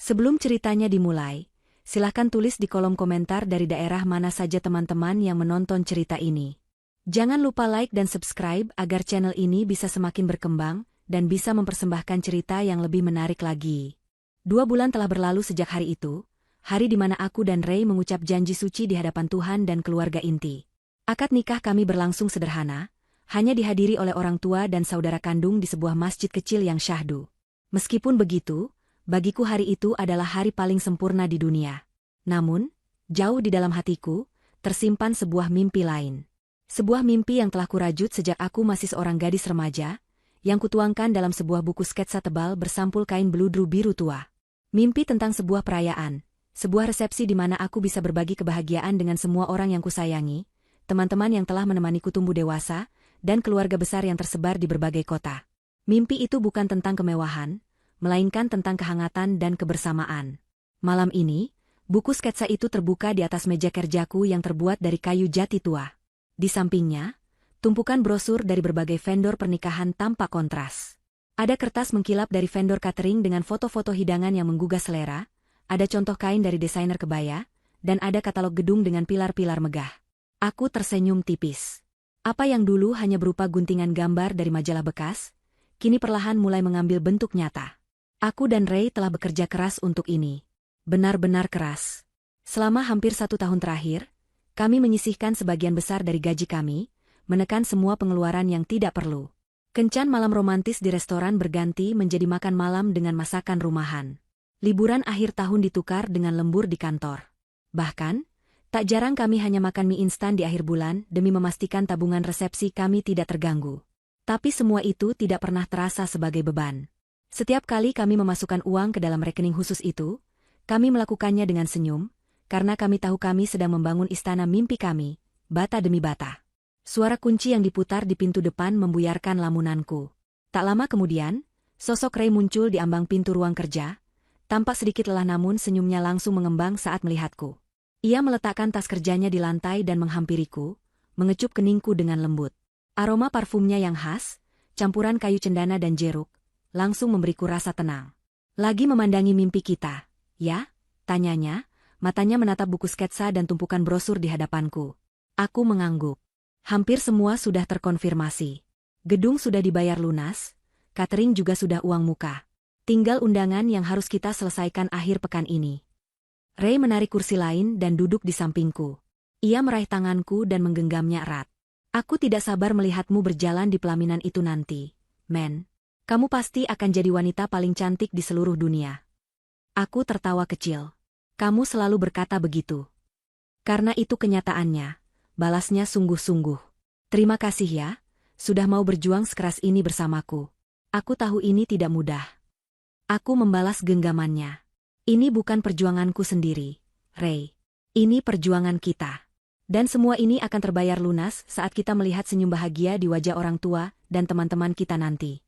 Sebelum ceritanya dimulai, silahkan tulis di kolom komentar dari daerah mana saja teman-teman yang menonton cerita ini. Jangan lupa like dan subscribe agar channel ini bisa semakin berkembang dan bisa mempersembahkan cerita yang lebih menarik lagi. 2 bulan telah berlalu sejak hari itu, hari di mana aku dan Ray mengucap janji suci di hadapan Tuhan dan keluarga inti. Akad nikah kami berlangsung sederhana, hanya dihadiri oleh orang tua dan saudara kandung di sebuah masjid kecil yang syahdu. Meskipun begitu, bagiku hari itu adalah hari paling sempurna di dunia. Namun, jauh di dalam hatiku, tersimpan sebuah mimpi lain. Sebuah mimpi yang telah kurajut sejak aku masih seorang gadis remaja, yang kutuangkan dalam sebuah buku sketsa tebal bersampul kain beludru biru tua. Mimpi tentang sebuah perayaan, sebuah resepsi di mana aku bisa berbagi kebahagiaan dengan semua orang yang kusayangi, teman-teman yang telah menemaniku tumbuh dewasa, dan keluarga besar yang tersebar di berbagai kota. Mimpi itu bukan tentang kemewahan, melainkan tentang kehangatan dan kebersamaan. Malam ini, buku sketsa itu terbuka di atas meja kerjaku yang terbuat dari kayu jati tua. Di sampingnya, tumpukan brosur dari berbagai vendor pernikahan tampak kontras. Ada kertas mengkilap dari vendor catering dengan foto-foto hidangan yang menggugah selera, ada contoh kain dari desainer kebaya, dan ada katalog gedung dengan pilar-pilar megah. Aku tersenyum tipis. Apa yang dulu hanya berupa guntingan gambar dari majalah bekas, kini perlahan mulai mengambil bentuk nyata. Aku dan Ray telah bekerja keras untuk ini. Benar-benar keras. Selama hampir 1 tahun terakhir, kami menyisihkan sebagian besar dari gaji kami, menekan semua pengeluaran yang tidak perlu. Kencan malam romantis di restoran berganti menjadi makan malam dengan masakan rumahan. Liburan akhir tahun ditukar dengan lembur di kantor. Bahkan, tak jarang kami hanya makan mie instan di akhir bulan demi memastikan tabungan resepsi kami tidak terganggu. Tapi semua itu tidak pernah terasa sebagai beban. Setiap kali kami memasukkan uang ke dalam rekening khusus itu, kami melakukannya dengan senyum, karena kami tahu kami sedang membangun istana mimpi kami, bata demi bata. Suara kunci yang diputar di pintu depan membuyarkan lamunanku. Tak lama kemudian, sosok Ray muncul di ambang pintu ruang kerja, tampak sedikit lelah namun senyumnya langsung mengembang saat melihatku. Ia meletakkan tas kerjanya di lantai dan menghampiriku, mengecup keningku dengan lembut. Aroma parfumnya yang khas, campuran kayu cendana dan jeruk, langsung memberiku rasa tenang. Lagi memandangi mimpi kita, ya? Tanyanya, matanya menatap buku sketsa dan tumpukan brosur di hadapanku. Aku mengangguk. Hampir semua sudah terkonfirmasi. Gedung sudah dibayar lunas, catering juga sudah uang muka. Tinggal undangan yang harus kita selesaikan akhir pekan ini. Ray menarik kursi lain dan duduk di sampingku. Ia meraih tanganku dan menggenggamnya erat. Aku tidak sabar melihatmu berjalan di pelaminan itu nanti, men. Kamu pasti akan jadi wanita paling cantik di seluruh dunia. Aku tertawa kecil. Kamu selalu berkata begitu. Karena itu kenyataannya, balasnya sungguh-sungguh. Terima kasih ya, sudah mau berjuang sekeras ini bersamaku. Aku tahu ini tidak mudah. Aku membalas genggamannya. Ini bukan perjuanganku sendiri, Ray. Ini perjuangan kita. Dan semua ini akan terbayar lunas saat kita melihat senyum bahagia di wajah orang tua dan teman-teman kita nanti.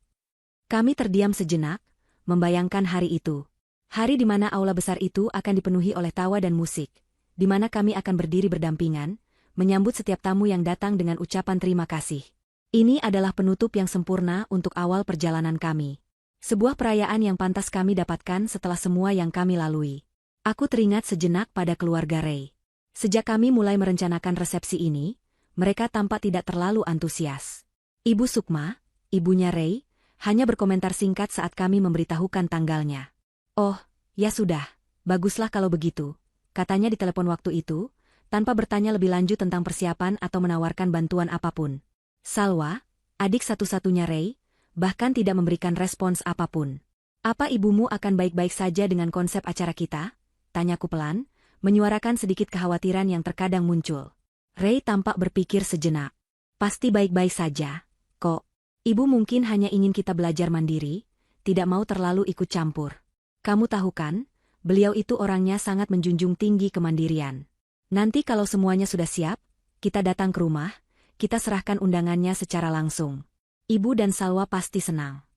Kami terdiam sejenak, membayangkan hari itu. Hari di mana aula besar itu akan dipenuhi oleh tawa dan musik, di mana kami akan berdiri berdampingan, menyambut setiap tamu yang datang dengan ucapan terima kasih. Ini adalah penutup yang sempurna untuk awal perjalanan kami. Sebuah perayaan yang pantas kami dapatkan setelah semua yang kami lalui. Aku teringat sejenak pada keluarga Ray. Sejak kami mulai merencanakan resepsi ini, mereka tampak tidak terlalu antusias. Ibu Sukma, ibunya Ray, hanya berkomentar singkat saat kami memberitahukan tanggalnya. Oh, ya sudah, baguslah kalau begitu, katanya di telepon waktu itu, tanpa bertanya lebih lanjut tentang persiapan atau menawarkan bantuan apapun. Salwa, adik satu-satunya Ray, bahkan tidak memberikan respons apapun. Apa ibumu akan baik-baik saja dengan konsep acara kita? Tanyaku pelan, menyuarakan sedikit kekhawatiran yang terkadang muncul. Ray tampak berpikir sejenak. Pasti baik-baik saja, kok. Ibu mungkin hanya ingin kita belajar mandiri, tidak mau terlalu ikut campur. Kamu tahu kan, beliau itu orangnya sangat menjunjung tinggi kemandirian. Nanti kalau semuanya sudah siap, kita datang ke rumah, kita serahkan undangannya secara langsung. Ibu dan Salwa pasti senang.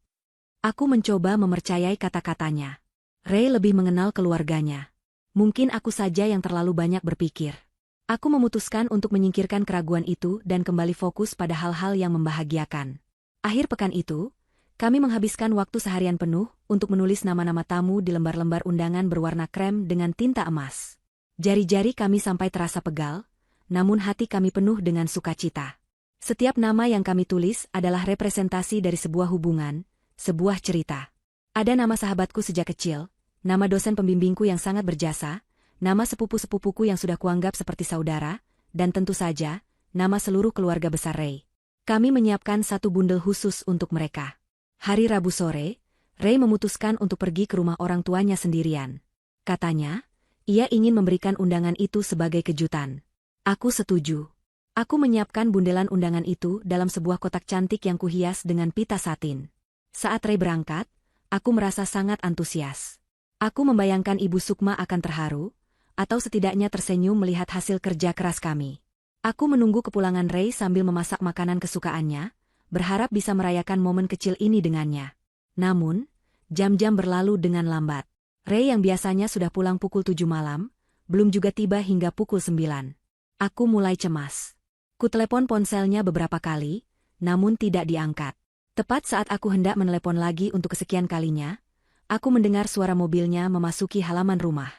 Aku mencoba mempercayai kata-katanya. Ray lebih mengenal keluarganya. Mungkin aku saja yang terlalu banyak berpikir. Aku memutuskan untuk menyingkirkan keraguan itu dan kembali fokus pada hal-hal yang membahagiakan. Akhir pekan itu, Kami menghabiskan waktu seharian penuh untuk menulis nama-nama tamu di lembar-lembar undangan berwarna krem dengan tinta emas. Jari-jari kami sampai terasa pegal, namun hati kami penuh dengan sukacita. Setiap nama yang kami tulis adalah representasi dari sebuah hubungan, sebuah cerita. Ada nama sahabatku sejak kecil, nama dosen pembimbingku yang sangat berjasa, nama sepupu-sepupuku yang sudah kuanggap seperti saudara, dan tentu saja, nama seluruh keluarga besar Ray. Kami menyiapkan satu bundel khusus untuk mereka. Hari Rabu sore, Ray memutuskan untuk pergi ke rumah orang tuanya sendirian. Katanya, ia ingin memberikan undangan itu sebagai kejutan. Aku setuju. Aku menyiapkan bundelan undangan itu dalam sebuah kotak cantik yang kuhias dengan pita satin. Saat Ray berangkat, aku merasa sangat antusias. Aku membayangkan Ibu Sukma akan terharu, atau setidaknya tersenyum melihat hasil kerja keras kami. Aku menunggu kepulangan Ray sambil memasak makanan kesukaannya, berharap bisa merayakan momen kecil ini dengannya. Namun, jam-jam berlalu dengan lambat. Ray yang biasanya sudah pulang pukul 7 malam, belum juga tiba hingga pukul 9. Aku mulai cemas. Kutelepon ponselnya beberapa kali, namun tidak diangkat. Tepat saat aku hendak menelepon lagi untuk kesekian kalinya, aku mendengar suara mobilnya memasuki halaman rumah.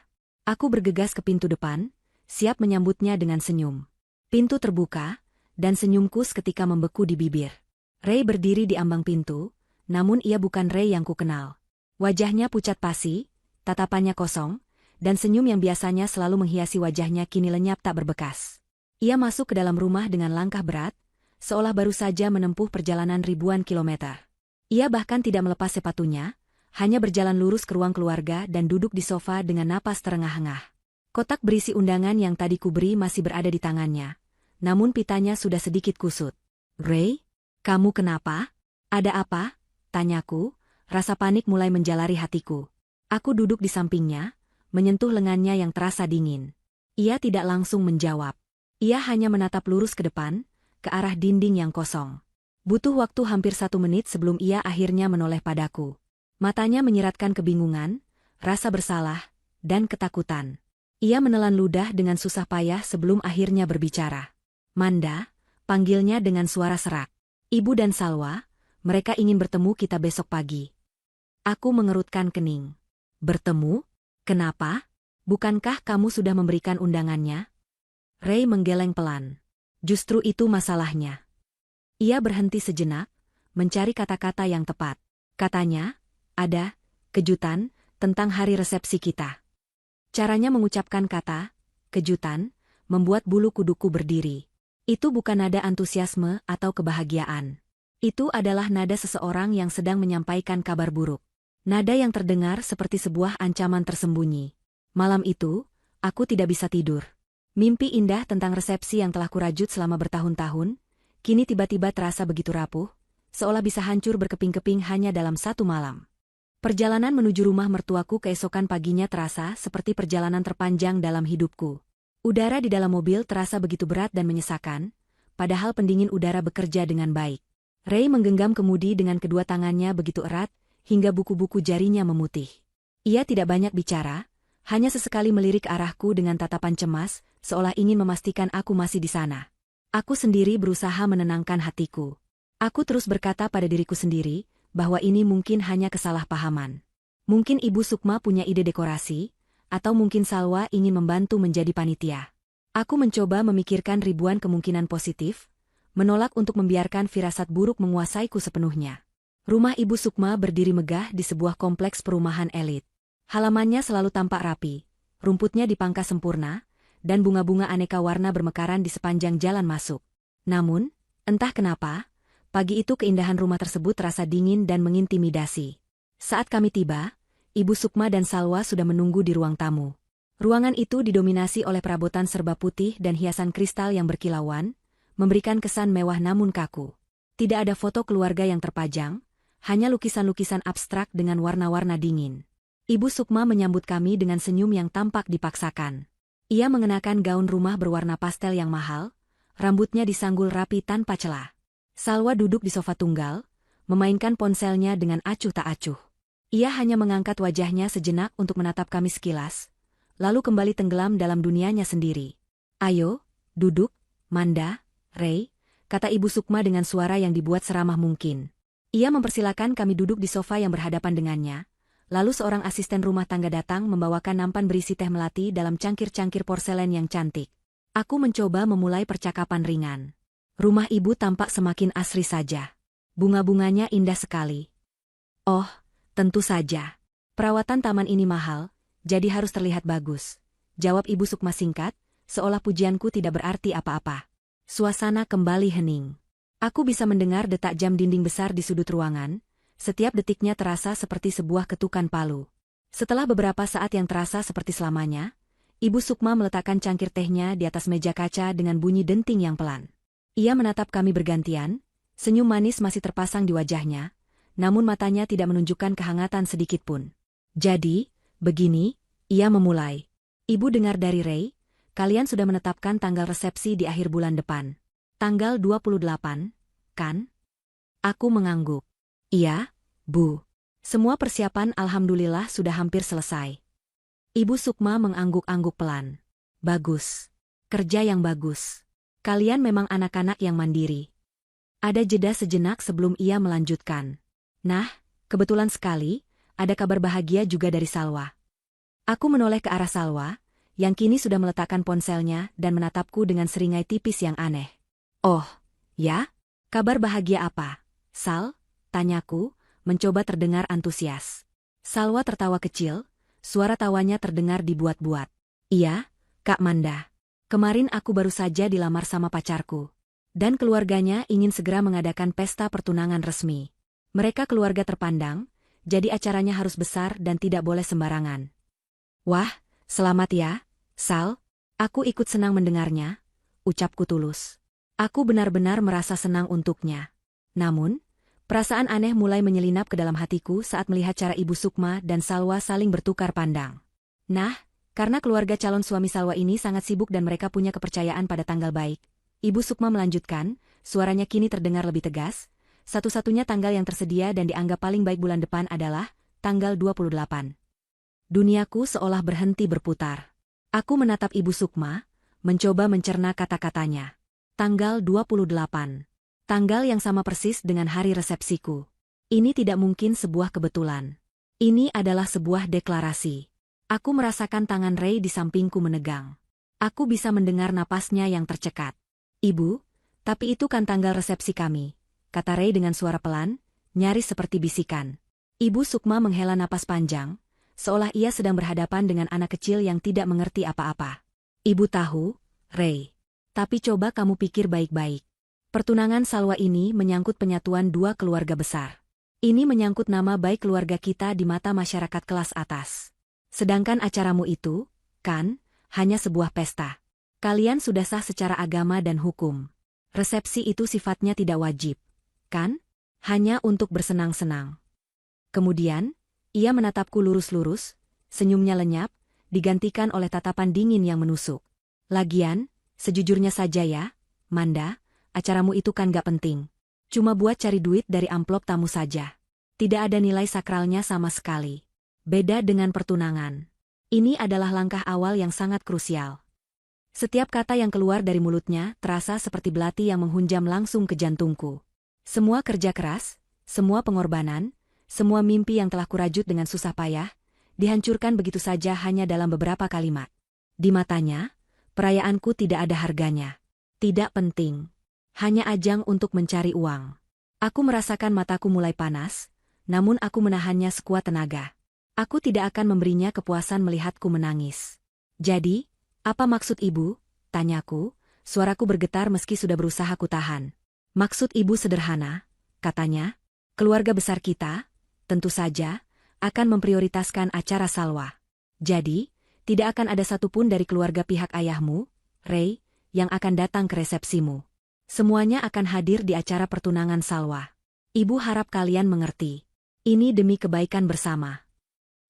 Aku bergegas ke pintu depan, siap menyambutnya dengan senyum. Pintu terbuka, dan senyumku seketika membeku di bibir. Ray berdiri di ambang pintu, namun ia bukan Ray yang kukenal. Wajahnya pucat pasi, tatapannya kosong, dan senyum yang biasanya selalu menghiasi wajahnya kini lenyap tak berbekas. Ia masuk ke dalam rumah dengan langkah berat, seolah baru saja menempuh perjalanan ribuan kilometer. Ia bahkan tidak melepas sepatunya, hanya berjalan lurus ke ruang keluarga dan duduk di sofa dengan napas terengah-engah. Kotak berisi undangan yang tadi kuberi masih berada di tangannya, namun pitanya sudah sedikit kusut. "Ray? Kamu kenapa? Ada apa?" tanyaku, rasa panik mulai menjalari hatiku. Aku duduk di sampingnya, menyentuh lengannya yang terasa dingin. Ia tidak langsung menjawab. Ia hanya menatap lurus ke depan, ke arah dinding yang kosong. Butuh waktu hampir 1 menit sebelum ia akhirnya menoleh padaku. Matanya menyiratkan kebingungan, rasa bersalah, dan ketakutan. Ia menelan ludah dengan susah payah sebelum akhirnya berbicara. "Manda," panggilnya dengan suara serak. "Ibu dan Salwa, mereka ingin bertemu kita besok pagi." Aku mengerutkan kening. "Bertemu? Kenapa? Bukankah kamu sudah memberikan undangannya?" Ray menggeleng pelan. "Justru itu masalahnya." Ia berhenti sejenak, mencari kata-kata yang tepat. Katanya, "Ada kejutan tentang hari resepsi kita." Caranya mengucapkan kata kejutan membuat bulu kuduku berdiri. Itu bukan nada antusiasme atau kebahagiaan. Itu adalah nada seseorang yang sedang menyampaikan kabar buruk. Nada yang terdengar seperti sebuah ancaman tersembunyi. Malam itu, aku tidak bisa tidur. Mimpi indah tentang resepsi yang telah kurajut selama bertahun-tahun, kini tiba-tiba terasa begitu rapuh, seolah bisa hancur berkeping-keping hanya dalam 1 malam. Perjalanan menuju rumah mertuaku keesokan paginya terasa seperti perjalanan terpanjang dalam hidupku. Udara di dalam mobil terasa begitu berat dan menyesakan, padahal pendingin udara bekerja dengan baik. Ray menggenggam kemudi dengan kedua tangannya begitu erat, hingga buku-buku jarinya memutih. Ia tidak banyak bicara, hanya sesekali melirik arahku dengan tatapan cemas, seolah ingin memastikan aku masih di sana. Aku sendiri berusaha menenangkan hatiku. Aku terus berkata pada diriku sendiri, bahwa ini mungkin hanya kesalahpahaman. Mungkin Ibu Sukma punya ide dekorasi, atau mungkin Salwa ingin membantu menjadi panitia. Aku mencoba memikirkan ribuan kemungkinan positif, menolak untuk membiarkan firasat buruk menguasaiku sepenuhnya. Rumah Ibu Sukma berdiri megah di sebuah kompleks perumahan elit. Halamannya selalu tampak rapi, rumputnya dipangkas sempurna, dan bunga-bunga aneka warna bermekaran di sepanjang jalan masuk. Namun, entah kenapa, pagi itu keindahan rumah tersebut terasa dingin dan mengintimidasi. Saat kami tiba, Ibu Sukma dan Salwa sudah menunggu di ruang tamu. Ruangan itu didominasi oleh perabotan serba putih dan hiasan kristal yang berkilauan, memberikan kesan mewah namun kaku. Tidak ada foto keluarga yang terpajang, hanya lukisan-lukisan abstrak dengan warna-warna dingin. Ibu Sukma menyambut kami dengan senyum yang tampak dipaksakan. Ia mengenakan gaun rumah berwarna pastel yang mahal, rambutnya disanggul rapi tanpa celah. Salwa duduk di sofa tunggal, memainkan ponselnya dengan acuh tak acuh. Ia hanya mengangkat wajahnya sejenak untuk menatap kami sekilas, lalu kembali tenggelam dalam dunianya sendiri. "Ayo, duduk, Manda, Ray," kata Ibu Sukma dengan suara yang dibuat seramah mungkin. Ia mempersilakan kami duduk di sofa yang berhadapan dengannya, lalu seorang asisten rumah tangga datang membawakan nampan berisi teh melati dalam cangkir-cangkir porselen yang cantik. Aku mencoba memulai percakapan ringan. Rumah ibu tampak semakin asri saja. Bunga-bunganya indah sekali. Oh, tentu saja. Perawatan taman ini mahal, jadi harus terlihat bagus. Jawab Ibu Sukma singkat, seolah pujianku tidak berarti apa-apa. Suasana kembali hening. Aku bisa mendengar detak jam dinding besar di sudut ruangan. Setiap detiknya terasa seperti sebuah ketukan palu. Setelah beberapa saat yang terasa seperti selamanya, Ibu Sukma meletakkan cangkir tehnya di atas meja kaca dengan bunyi denting yang pelan. Ia menatap kami bergantian, senyum manis masih terpasang di wajahnya, namun matanya tidak menunjukkan kehangatan sedikitpun. Jadi, begini, ia memulai. Ibu dengar dari Ray, kalian sudah menetapkan tanggal resepsi di akhir bulan depan. Tanggal 28, kan? Aku mengangguk. Iya, Bu. Semua persiapan alhamdulillah sudah hampir selesai. Ibu Sukma mengangguk-angguk pelan. Bagus. Kerja yang bagus. Kalian memang anak-anak yang mandiri. Ada jeda sejenak sebelum ia melanjutkan. Nah, kebetulan sekali, ada kabar bahagia juga dari Salwa. Aku menoleh ke arah Salwa, yang kini sudah meletakkan ponselnya dan menatapku dengan seringai tipis yang aneh. Oh, ya? Kabar bahagia apa, Sal? Tanyaku, mencoba terdengar antusias. Salwa tertawa kecil, suara tawanya terdengar dibuat-buat. Iya, Kak Manda. Kemarin aku baru saja dilamar sama pacarku. Dan keluarganya ingin segera mengadakan pesta pertunangan resmi. Mereka keluarga terpandang, jadi acaranya harus besar dan tidak boleh sembarangan. Wah, selamat ya, Sal. Aku ikut senang mendengarnya, ucapku tulus. Aku benar-benar merasa senang untuknya. Namun, perasaan aneh mulai menyelinap ke dalam hatiku saat melihat cara Ibu Sukma dan Salwa saling bertukar pandang. Nah, karena keluarga calon suami Salwa ini sangat sibuk dan mereka punya kepercayaan pada tanggal baik, Ibu Sukma melanjutkan, suaranya kini terdengar lebih tegas. Satu-satunya tanggal yang tersedia dan dianggap paling baik bulan depan adalah tanggal 28. Duniaku seolah berhenti berputar. Aku menatap Ibu Sukma, mencoba mencerna kata-katanya. Tanggal 28. Tanggal yang sama persis dengan hari resepsiku. Ini tidak mungkin sebuah kebetulan. Ini adalah sebuah deklarasi. Aku merasakan tangan Ray di sampingku menegang. Aku bisa mendengar napasnya yang tercekat. Ibu, tapi itu kan tanggal resepsi kami, kata Ray dengan suara pelan, nyaris seperti bisikan. Ibu Sukma menghela napas panjang, seolah ia sedang berhadapan dengan anak kecil yang tidak mengerti apa-apa. Ibu tahu, Ray. Tapi coba kamu pikir baik-baik. Pertunangan Salwa ini menyangkut penyatuan dua keluarga besar. Ini menyangkut nama baik keluarga kita di mata masyarakat kelas atas. Sedangkan acaramu itu, kan, hanya sebuah pesta. Kalian sudah sah secara agama dan hukum. Resepsi itu sifatnya tidak wajib. Kan? Hanya untuk bersenang-senang. Kemudian, ia menatapku lurus-lurus, senyumnya lenyap, digantikan oleh tatapan dingin yang menusuk. Lagian, sejujurnya saja ya, Manda, acaramu itu kan gak penting. Cuma buat cari duit dari amplop tamu saja. Tidak ada nilai sakralnya sama sekali. Beda dengan pertunangan. Ini adalah langkah awal yang sangat krusial. Setiap kata yang keluar dari mulutnya terasa seperti belati yang menghunjam langsung ke jantungku. Semua kerja keras, semua pengorbanan, semua mimpi yang telah kurajut dengan susah payah, dihancurkan begitu saja hanya dalam beberapa kalimat. Di matanya, perayaanku tidak ada harganya. Tidak penting. Hanya ajang untuk mencari uang. Aku merasakan mataku mulai panas, namun aku menahannya sekuat tenaga. Aku tidak akan memberinya kepuasan melihatku menangis. Jadi, apa maksud ibu? Tanyaku, suaraku bergetar meski sudah berusaha kutahan. Maksud ibu sederhana, katanya, keluarga besar kita, tentu saja, akan memprioritaskan acara Salwa. Jadi, tidak akan ada satupun dari keluarga pihak ayahmu, Ray, yang akan datang ke resepsimu. Semuanya akan hadir di acara pertunangan Salwa. Ibu harap kalian mengerti. Ini demi kebaikan bersama.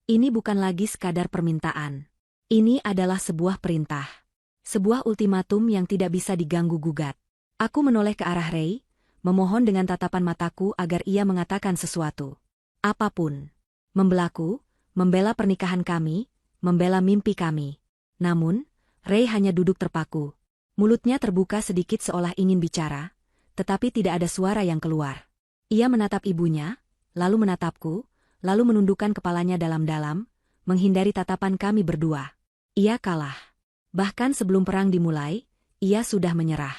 Ini bukan lagi sekadar permintaan. Ini adalah sebuah perintah. Sebuah ultimatum yang tidak bisa diganggu-gugat. Aku menoleh ke arah Ray, memohon dengan tatapan mataku agar ia mengatakan sesuatu. Apapun. Membelaku, membela pernikahan kami, membela mimpi kami. Namun, Ray hanya duduk terpaku. Mulutnya terbuka sedikit seolah ingin bicara, tetapi tidak ada suara yang keluar. Ia menatap ibunya, lalu menatapku, lalu menundukkan kepalanya dalam-dalam, menghindari tatapan kami berdua. Ia kalah. Bahkan sebelum perang dimulai, ia sudah menyerah.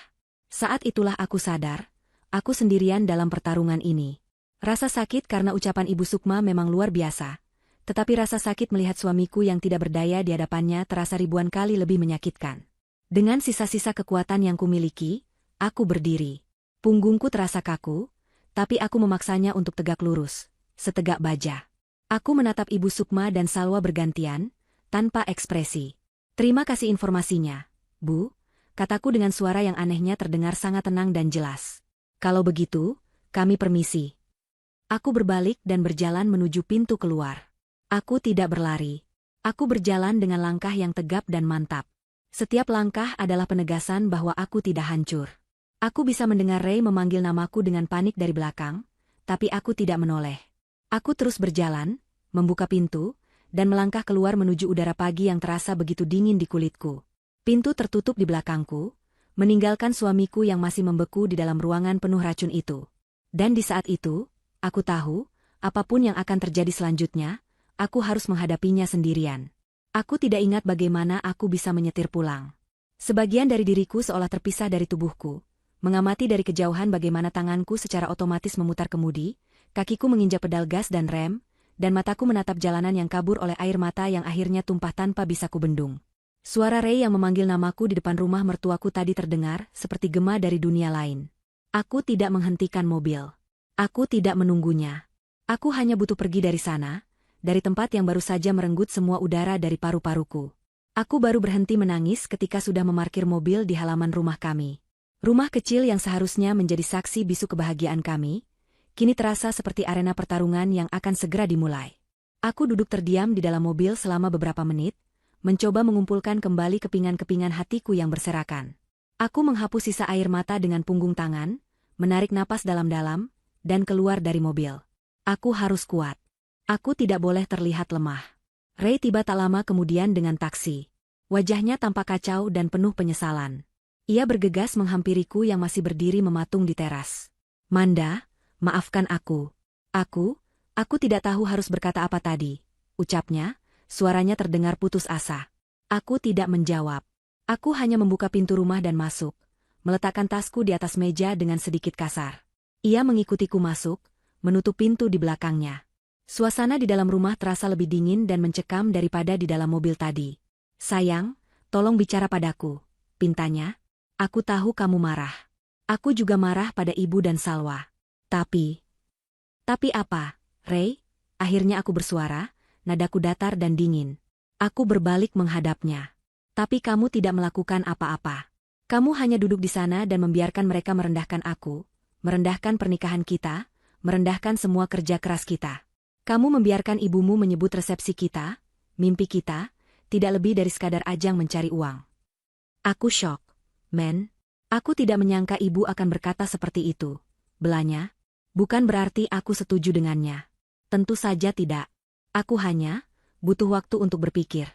Saat itulah aku sadar, aku sendirian dalam pertarungan ini. Rasa sakit karena ucapan Ibu Sukma memang luar biasa. Tetapi rasa sakit melihat suamiku yang tidak berdaya di hadapannya terasa ribuan kali lebih menyakitkan. Dengan sisa-sisa kekuatan yang kumiliki, aku berdiri. Punggungku terasa kaku, tapi aku memaksanya untuk tegak lurus, setegak baja. Aku menatap Ibu Sukma dan Salwa bergantian, tanpa ekspresi. "Terima kasih informasinya, Bu," kataku dengan suara yang anehnya terdengar sangat tenang dan jelas. "Kalau begitu, kami permisi." Aku berbalik dan berjalan menuju pintu keluar. Aku tidak berlari. Aku berjalan dengan langkah yang tegap dan mantap. Setiap langkah adalah penegasan bahwa aku tidak hancur. Aku bisa mendengar Ray memanggil namaku dengan panik dari belakang, tapi aku tidak menoleh. Aku terus berjalan, membuka pintu, dan melangkah keluar menuju udara pagi yang terasa begitu dingin di kulitku. Pintu tertutup di belakangku, meninggalkan suamiku yang masih membeku di dalam ruangan penuh racun itu. Dan di saat itu, aku tahu, apapun yang akan terjadi selanjutnya, aku harus menghadapinya sendirian. Aku tidak ingat bagaimana aku bisa menyetir pulang. Sebagian dari diriku seolah terpisah dari tubuhku. Mengamati dari kejauhan bagaimana tanganku secara otomatis memutar kemudi, kakiku menginjak pedal gas dan rem, dan mataku menatap jalanan yang kabur oleh air mata yang akhirnya tumpah tanpa bisa kubendung. Suara Ray yang memanggil namaku di depan rumah mertuaku tadi terdengar seperti gema dari dunia lain. Aku tidak menghentikan mobil. Aku tidak menunggunya. Aku hanya butuh pergi dari sana, dari tempat yang baru saja merenggut semua udara dari paru-paruku. Aku baru berhenti menangis ketika sudah memarkir mobil di halaman rumah kami. Rumah kecil yang seharusnya menjadi saksi bisu kebahagiaan kami, kini terasa seperti arena pertarungan yang akan segera dimulai. Aku duduk terdiam di dalam mobil selama beberapa menit, mencoba mengumpulkan kembali kepingan-kepingan hatiku yang berserakan. Aku menghapus sisa air mata dengan punggung tangan, menarik napas dalam-dalam, dan keluar dari mobil. Aku harus kuat. Aku tidak boleh terlihat lemah. Ray tiba tak lama kemudian dengan taksi. Wajahnya tampak kacau dan penuh penyesalan. Ia bergegas menghampiriku yang masih berdiri mematung di teras. "Manda, maafkan aku. Aku tidak tahu harus berkata apa tadi," ucapnya, suaranya terdengar putus asa. Aku tidak menjawab. Aku hanya membuka pintu rumah dan masuk, meletakkan tasku di atas meja dengan sedikit kasar. Ia mengikutiku masuk, menutup pintu di belakangnya. Suasana di dalam rumah terasa lebih dingin dan mencekam daripada di dalam mobil tadi. "Sayang, tolong bicara padaku," pintanya. "Aku tahu kamu marah. Aku juga marah pada Ibu dan Salwa. Tapi apa, Ray?" Akhirnya aku bersuara, nadaku datar dan dingin. Aku berbalik menghadapnya. "Tapi kamu tidak melakukan apa-apa. Kamu hanya duduk di sana dan membiarkan mereka merendahkan aku, merendahkan pernikahan kita, merendahkan semua kerja keras kita. Kamu membiarkan ibumu menyebut resepsi kita, mimpi kita, tidak lebih dari sekadar ajang mencari uang." Aku syok. "Men, aku tidak menyangka ibu akan berkata seperti itu," belanya. "Bukan berarti aku setuju dengannya. Tentu saja tidak. Aku hanya butuh waktu untuk berpikir."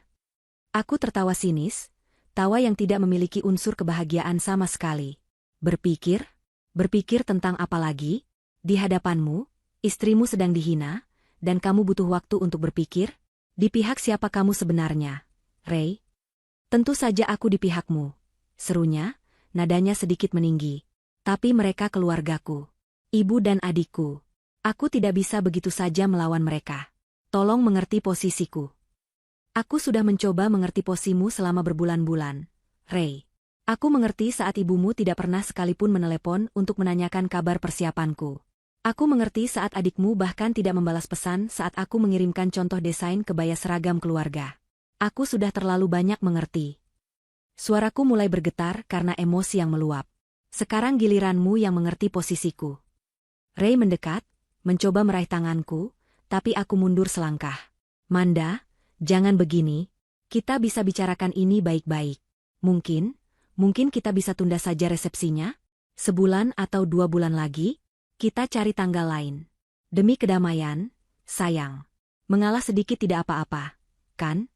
Aku tertawa sinis, tawa yang tidak memiliki unsur kebahagiaan sama sekali. "Berpikir? Berpikir tentang apa lagi? Di hadapanmu, istrimu sedang dihina, dan kamu butuh waktu untuk berpikir? Di pihak siapa kamu sebenarnya, Ray?" "Tentu saja aku di pihakmu," serunya, nadanya sedikit meninggi. "Tapi mereka keluargaku. Ibu dan adikku. Aku tidak bisa begitu saja melawan mereka. Tolong mengerti posisiku." "Aku sudah mencoba mengerti posisimu selama berbulan-bulan, Ray. Aku mengerti saat ibumu tidak pernah sekalipun menelepon untuk menanyakan kabar persiapanku. Aku mengerti saat adikmu bahkan tidak membalas pesan saat aku mengirimkan contoh desain kebaya seragam keluarga. Aku sudah terlalu banyak mengerti." Suaraku mulai bergetar karena emosi yang meluap. "Sekarang giliranmu yang mengerti posisiku." Ray mendekat, mencoba meraih tanganku, tapi aku mundur selangkah. "Manda, jangan begini. Kita bisa bicarakan ini baik-baik. Mungkin kita bisa tunda saja resepsinya? Sebulan atau 2 bulan lagi? Kita cari tanggal lain. Demi kedamaian, sayang. Mengalah sedikit tidak apa-apa, kan?"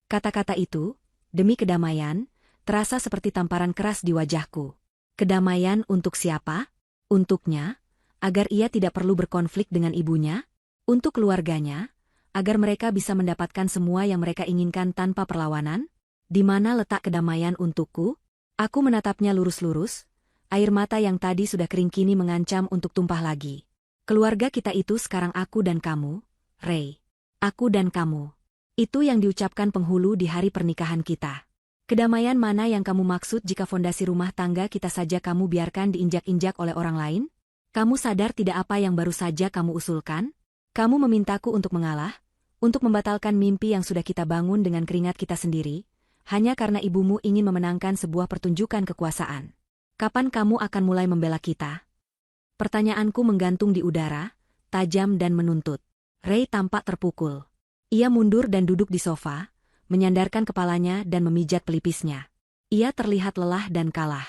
Kata-kata itu, "demi kedamaian," terasa seperti tamparan keras di wajahku. Kedamaian untuk siapa? Untuknya? agar ia tidak perlu berkonflik dengan ibunya, untuk keluarganya, agar mereka bisa mendapatkan semua yang mereka inginkan tanpa perlawanan? Di mana letak kedamaian untukku? Aku menatapnya lurus-lurus, air mata yang tadi sudah kering kini mengancam untuk tumpah lagi. Keluarga kita itu sekarang aku dan kamu, Ray. Aku dan kamu. Itu yang diucapkan penghulu di hari pernikahan kita. Kedamaian mana yang kamu maksud jika fondasi rumah tangga kita saja kamu biarkan diinjak-injak oleh orang lain? Kamu sadar tidak apa yang baru saja kamu usulkan? Kamu memintaku untuk mengalah, untuk membatalkan mimpi yang sudah kita bangun dengan keringat kita sendiri, hanya karena ibumu ingin memenangkan sebuah pertunjukan kekuasaan. Kapan kamu akan mulai membela kita? Pertanyaanku menggantung di udara, tajam dan menuntut. Ray tampak terpukul. Ia mundur dan duduk di sofa, menyandarkan kepalanya dan memijat pelipisnya. Ia terlihat lelah dan kalah.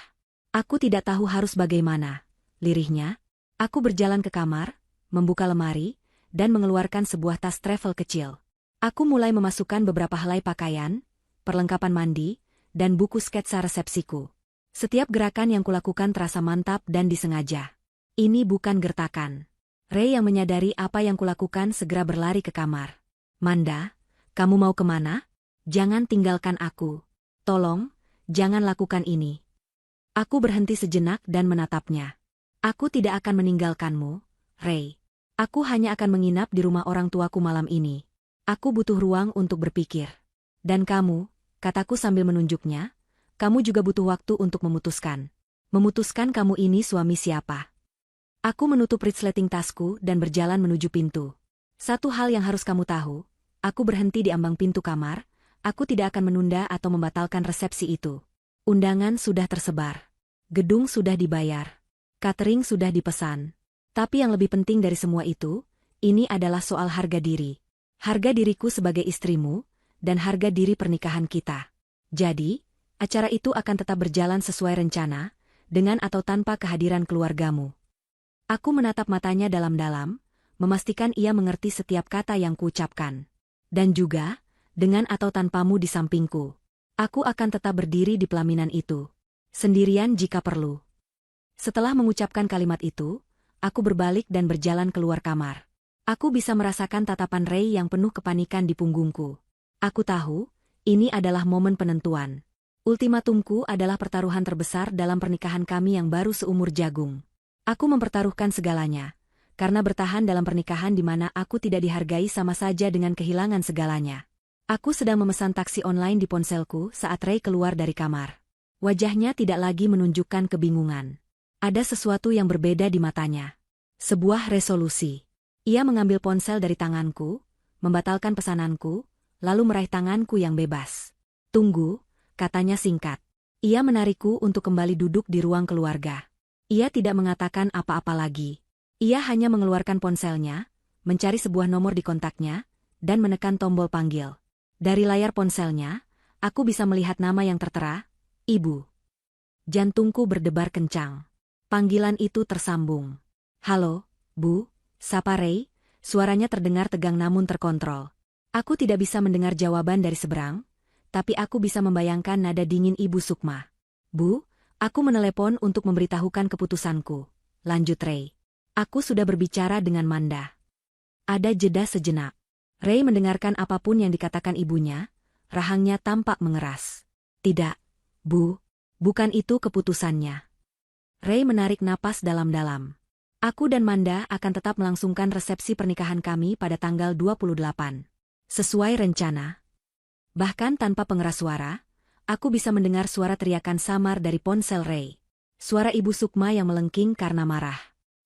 Aku tidak tahu harus bagaimana, lirihnya. Aku berjalan ke kamar, membuka lemari, dan mengeluarkan sebuah tas travel kecil. Aku mulai memasukkan beberapa helai pakaian, perlengkapan mandi, dan buku sketsa resepsiku. Setiap gerakan yang kulakukan terasa mantap dan disengaja. Ini bukan gertakan. Ray yang menyadari apa yang kulakukan segera berlari ke kamar. Manda, kamu mau kemana? Jangan tinggalkan aku. Tolong, jangan lakukan ini. Aku berhenti sejenak dan menatapnya. Aku tidak akan meninggalkanmu, Ray. Aku hanya akan menginap di rumah orang tuaku malam ini. Aku butuh ruang untuk berpikir. Dan kamu, kataku sambil menunjuknya, kamu juga butuh waktu untuk memutuskan. Memutuskan kamu ini suami siapa. Aku menutup resleting tasku dan berjalan menuju pintu. Satu hal yang harus kamu tahu, aku berhenti di ambang pintu kamar, aku tidak akan menunda atau membatalkan resepsi itu. Undangan sudah tersebar. Gedung sudah dibayar. Catering sudah dipesan. Tapi yang lebih penting dari semua itu, ini adalah soal harga diri. Harga diriku sebagai istrimu, dan harga diri pernikahan kita. Jadi, acara itu akan tetap berjalan sesuai rencana, dengan atau tanpa kehadiran keluargamu. Aku menatap matanya dalam-dalam, memastikan ia mengerti setiap kata yang kuucapkan. Dan juga, dengan atau tanpamu di sampingku. Aku akan tetap berdiri di pelaminan itu. Sendirian jika perlu. Setelah mengucapkan kalimat itu, aku berbalik dan berjalan keluar kamar. Aku bisa merasakan tatapan Ray yang penuh kepanikan di punggungku. Aku tahu, ini adalah momen penentuan. Ultimatumku adalah pertaruhan terbesar dalam pernikahan kami yang baru seumur jagung. Aku mempertaruhkan segalanya, karena bertahan dalam pernikahan di mana aku tidak dihargai sama saja dengan kehilangan segalanya. Aku sedang memesan taksi online di ponselku saat Ray keluar dari kamar. Wajahnya tidak lagi menunjukkan kebingungan. Ada sesuatu yang berbeda di matanya. Sebuah resolusi. Ia mengambil ponsel dari tanganku, membatalkan pesananku, lalu meraih tanganku yang bebas. Tunggu, katanya singkat. Ia menarikku untuk kembali duduk di ruang keluarga. Ia tidak mengatakan apa-apa lagi. Ia hanya mengeluarkan ponselnya, mencari sebuah nomor di kontaknya, dan menekan tombol panggil. Dari layar ponselnya, aku bisa melihat nama yang tertera, Ibu. Jantungku berdebar kencang. Panggilan itu tersambung. Halo, Bu, sapa Ray, suaranya terdengar tegang namun terkontrol. Aku tidak bisa mendengar jawaban dari seberang, tapi aku bisa membayangkan nada dingin Ibu Sukma. Bu, aku menelepon untuk memberitahukan keputusanku. Lanjut Ray. Aku sudah berbicara dengan Manda. Ada jeda sejenak. Ray mendengarkan apapun yang dikatakan ibunya, rahangnya tampak mengeras. Tidak, Bu, bukan itu keputusannya. Ray menarik napas dalam-dalam. Aku dan Manda akan tetap melangsungkan resepsi pernikahan kami pada tanggal 28. Sesuai rencana. Bahkan tanpa pengeras suara, aku bisa mendengar suara teriakan samar dari ponsel Ray. Suara Ibu Sukma yang melengking karena marah.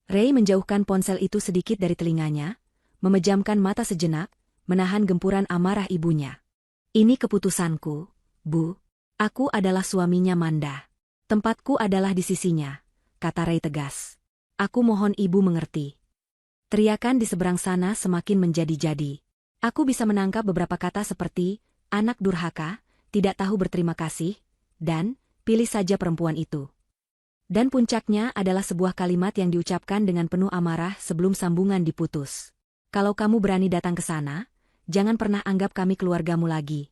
Ray menjauhkan ponsel itu sedikit dari telinganya, memejamkan mata sejenak, menahan gempuran amarah ibunya. Ini keputusanku, Bu. Aku adalah suaminya Manda. Tempatku adalah di sisinya, kata Ray tegas. Aku mohon Ibu mengerti. Teriakan di seberang sana semakin menjadi-jadi. Aku bisa menangkap beberapa kata seperti, anak durhaka, tidak tahu berterima kasih, dan, pilih saja perempuan itu. Dan puncaknya adalah sebuah kalimat yang diucapkan dengan penuh amarah sebelum sambungan diputus. Kalau kamu berani datang ke sana, jangan pernah anggap kami keluargamu lagi.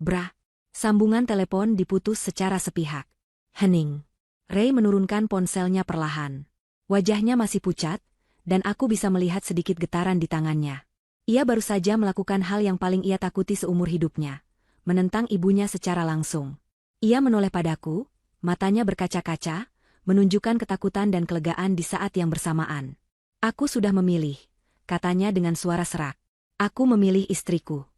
Brah. Sambungan telepon diputus secara sepihak. Hening. Ray menurunkan ponselnya perlahan. Wajahnya masih pucat, dan aku bisa melihat sedikit getaran di tangannya. Ia baru saja melakukan hal yang paling ia takuti seumur hidupnya, menentang ibunya secara langsung. Ia menoleh padaku, matanya berkaca-kaca, menunjukkan ketakutan dan kelegaan di saat yang bersamaan. Aku sudah memilih, katanya dengan suara serak. Aku memilih istriku.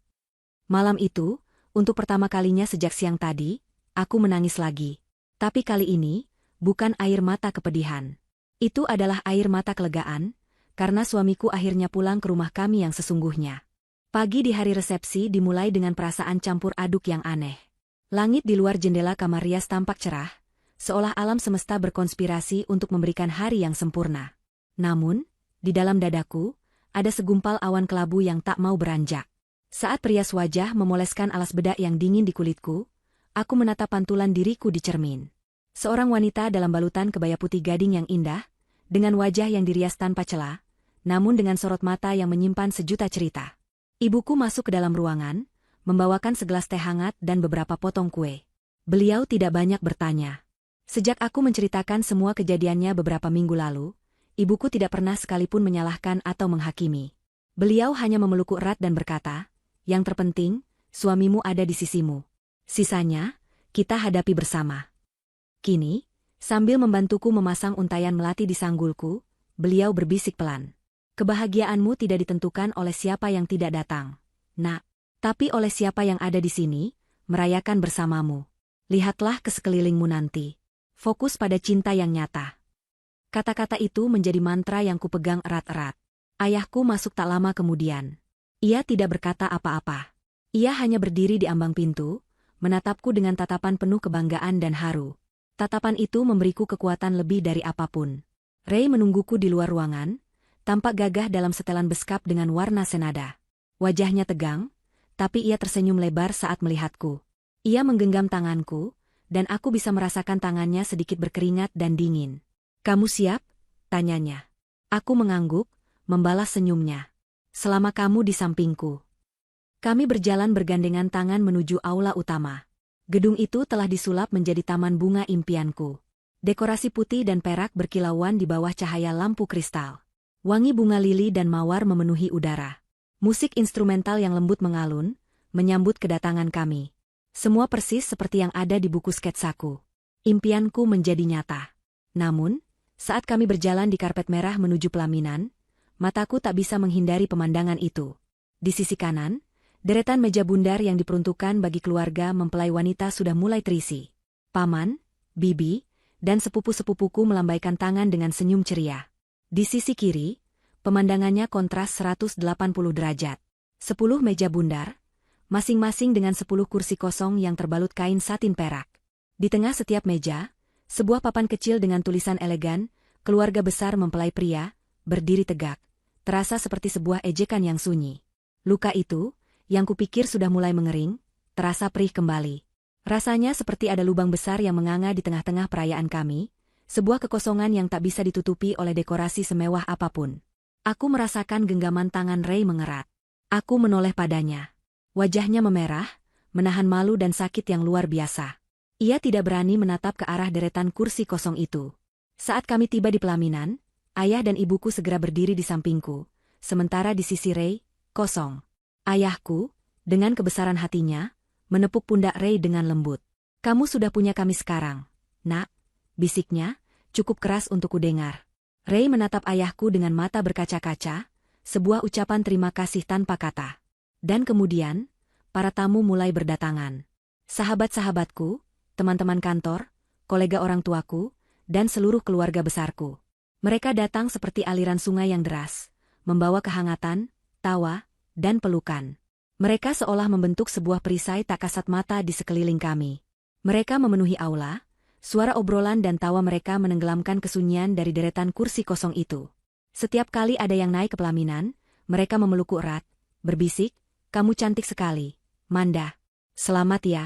Malam itu, untuk pertama kalinya sejak siang tadi, aku menangis lagi. Tapi kali ini, bukan air mata kepedihan. Itu adalah air mata kelegaan, karena suamiku akhirnya pulang ke rumah kami yang sesungguhnya. Pagi di hari resepsi dimulai dengan perasaan campur aduk yang aneh. Langit di luar jendela kamar Rias tampak cerah, seolah alam semesta berkonspirasi untuk memberikan hari yang sempurna. Namun, di dalam dadaku, ada segumpal awan kelabu yang tak mau beranjak. Saat perias wajah memoleskan alas bedak yang dingin di kulitku, aku menatap pantulan diriku di cermin. Seorang wanita dalam balutan kebaya putih gading yang indah, dengan wajah yang dirias tanpa celah, namun dengan sorot mata yang menyimpan sejuta cerita. Ibuku masuk ke dalam ruangan, membawakan segelas teh hangat dan beberapa potong kue. Beliau tidak banyak bertanya. Sejak aku menceritakan semua kejadiannya beberapa minggu lalu, ibuku tidak pernah sekalipun menyalahkan atau menghakimi. Beliau hanya memelukku erat dan berkata, "Yang terpenting, suamimu ada di sisimu. Sisanya, kita hadapi bersama." Kini, sambil membantuku memasang untayan melati di sanggulku, beliau berbisik pelan. "Kebahagiaanmu tidak ditentukan oleh siapa yang tidak datang, Nak, tapi oleh siapa yang ada di sini, merayakan bersamamu. Lihatlah ke sekelilingmu nanti. Fokus pada cinta yang nyata." Kata-kata itu menjadi mantra yang kupegang erat-erat. Ayahku masuk tak lama kemudian. Ia tidak berkata apa-apa. Ia hanya berdiri di ambang pintu, menatapku dengan tatapan penuh kebanggaan dan haru. Tatapan itu memberiku kekuatan lebih dari apapun. Ray menungguku di luar ruangan, tampak gagah dalam setelan beskap dengan warna senada. Wajahnya tegang, tapi ia tersenyum lebar saat melihatku. Ia menggenggam tanganku, dan aku bisa merasakan tangannya sedikit berkeringat dan dingin. "Kamu siap?" tanyanya. Aku mengangguk, membalas senyumnya. "Selama kamu di sampingku." Kami berjalan bergandengan tangan menuju aula utama. Gedung itu telah disulap menjadi taman bunga impianku. Dekorasi putih dan perak berkilauan di bawah cahaya lampu kristal. Wangi bunga lili dan mawar memenuhi udara. Musik instrumental yang lembut mengalun, menyambut kedatangan kami. Semua persis seperti yang ada di buku sketsaku. Impianku menjadi nyata. Namun, saat kami berjalan di karpet merah menuju pelaminan, mataku tak bisa menghindari pemandangan itu. Di sisi kanan, deretan meja bundar yang diperuntukkan bagi keluarga mempelai wanita sudah mulai terisi. Paman, bibi, dan sepupu-sepupuku melambaikan tangan dengan senyum ceria. Di sisi kiri, pemandangannya kontras 180 derajat. 10 meja bundar, masing-masing dengan 10 kursi kosong yang terbalut kain satin perak. Di tengah setiap meja, sebuah papan kecil dengan tulisan elegan, "Keluarga besar mempelai pria," berdiri tegak, terasa seperti sebuah ejekan yang sunyi. Luka itu, yang kupikir sudah mulai mengering, terasa perih kembali. Rasanya seperti ada lubang besar yang menganga di tengah-tengah perayaan kami, sebuah kekosongan yang tak bisa ditutupi oleh dekorasi semewah apapun. Aku merasakan genggaman tangan Ray mengerat. Aku menoleh padanya. Wajahnya memerah, menahan malu dan sakit yang luar biasa. Ia tidak berani menatap ke arah deretan kursi kosong itu. Saat kami tiba di pelaminan, ayah dan ibuku segera berdiri di sampingku, sementara di sisi Ray, kosong. Ayahku, dengan kebesaran hatinya, menepuk pundak Ray dengan lembut. "Kamu sudah punya kami sekarang, Nak," bisiknya, cukup keras untuk kudengar. Ray menatap ayahku dengan mata berkaca-kaca, sebuah ucapan terima kasih tanpa kata. Dan kemudian, para tamu mulai berdatangan. Sahabat-sahabatku, teman-teman kantor, kolega orang tuaku, dan seluruh keluarga besarku. Mereka datang seperti aliran sungai yang deras, membawa kehangatan, tawa, dan pelukan. Mereka seolah membentuk sebuah perisai tak kasat mata di sekeliling kami. Mereka memenuhi aula, suara obrolan dan tawa mereka menenggelamkan kesunyian dari deretan kursi kosong itu. Setiap kali ada yang naik ke pelaminan, mereka memelukku erat, berbisik, "Kamu cantik sekali, Manda. Selamat ya."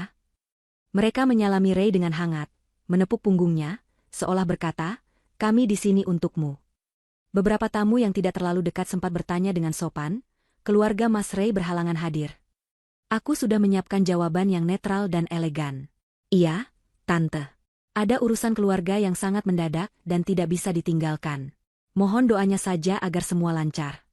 Mereka menyalami Ray dengan hangat, menepuk punggungnya, seolah berkata, "Kami di sini untukmu." Beberapa tamu yang tidak terlalu dekat sempat bertanya dengan sopan, keluarga Mas Ray berhalangan hadir. Aku sudah menyiapkan jawaban yang netral dan elegan. "Iya, Tante." Ada urusan keluarga yang sangat mendadak dan tidak bisa ditinggalkan. Mohon doanya saja agar semua lancar.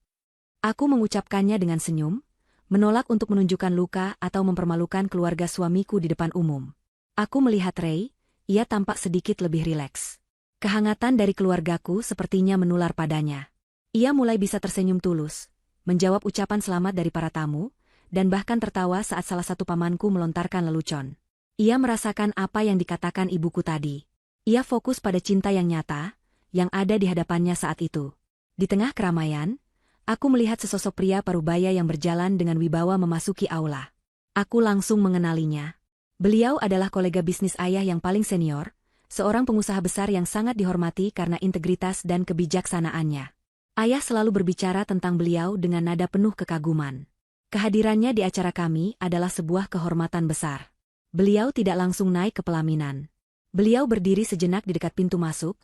Aku mengucapkannya dengan senyum, menolak untuk menunjukkan luka atau mempermalukan keluarga suamiku di depan umum. Aku melihat Ray, ia tampak sedikit lebih rileks. Kehangatan dari keluargaku sepertinya menular padanya. Ia mulai bisa tersenyum tulus, menjawab ucapan selamat dari para tamu, dan bahkan tertawa saat salah satu pamanku melontarkan lelucon. Ia merasakan apa yang dikatakan ibuku tadi. Ia fokus pada cinta yang nyata, yang ada di hadapannya saat itu. Di tengah keramaian, aku melihat sesosok pria parubaya yang berjalan dengan wibawa memasuki aula. Aku langsung mengenalinya. Beliau adalah kolega bisnis ayah yang paling senior, seorang pengusaha besar yang sangat dihormati karena integritas dan kebijaksanaannya. Ayah selalu berbicara tentang beliau dengan nada penuh kekaguman. Kehadirannya di acara kami adalah sebuah kehormatan besar. Beliau tidak langsung naik ke pelaminan. Beliau berdiri sejenak di dekat pintu masuk,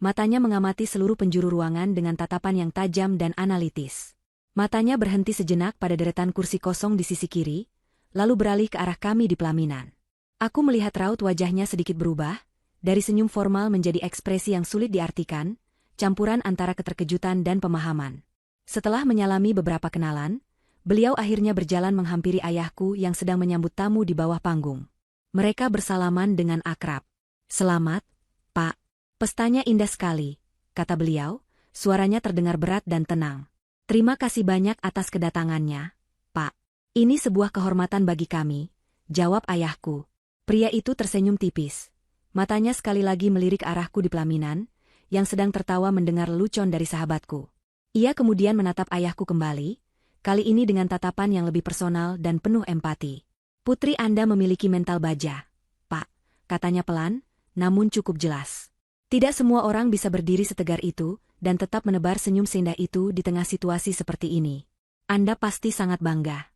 matanya mengamati seluruh penjuru ruangan dengan tatapan yang tajam dan analitis. Matanya berhenti sejenak pada deretan kursi kosong di sisi kiri, lalu beralih ke arah kami di pelaminan. Aku melihat raut wajahnya sedikit berubah, dari senyum formal menjadi ekspresi yang sulit diartikan, campuran antara keterkejutan dan pemahaman. Setelah menyalami beberapa kenalan, beliau akhirnya berjalan menghampiri ayahku yang sedang menyambut tamu di bawah panggung. Mereka bersalaman dengan akrab. "Selamat, Pak. Pestanya indah sekali," kata beliau, suaranya terdengar berat dan tenang. "Terima kasih banyak atas kedatangannya, Pak. Ini sebuah kehormatan bagi kami," jawab ayahku. Pria itu tersenyum tipis. Matanya sekali lagi melirik arahku di pelaminan, yang sedang tertawa mendengar lelucon dari sahabatku. Ia kemudian menatap ayahku kembali, kali ini dengan tatapan yang lebih personal dan penuh empati. "Putri Anda memiliki mental baja, Pak," katanya pelan, namun cukup jelas. Tidak semua orang bisa berdiri setegar itu, dan tetap menebar senyum seindah itu di tengah situasi seperti ini. "Anda pasti sangat bangga."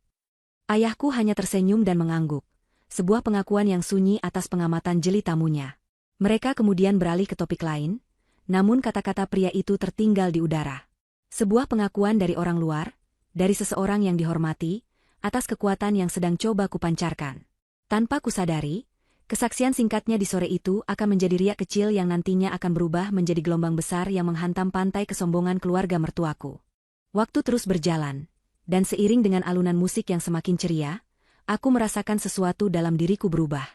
Ayahku hanya tersenyum dan mengangguk, sebuah pengakuan yang sunyi atas pengamatan jeli tamunya. Mereka kemudian beralih ke topik lain, namun kata-kata pria itu tertinggal di udara. Sebuah pengakuan dari orang luar, dari seseorang yang dihormati, atas kekuatan yang sedang coba kupancarkan. Tanpa kusadari, kesaksian singkatnya di sore itu akan menjadi riak kecil yang nantinya akan berubah menjadi gelombang besar yang menghantam pantai kesombongan keluarga mertuaku. Waktu terus berjalan, dan seiring dengan alunan musik yang semakin ceria, aku merasakan sesuatu dalam diriku berubah.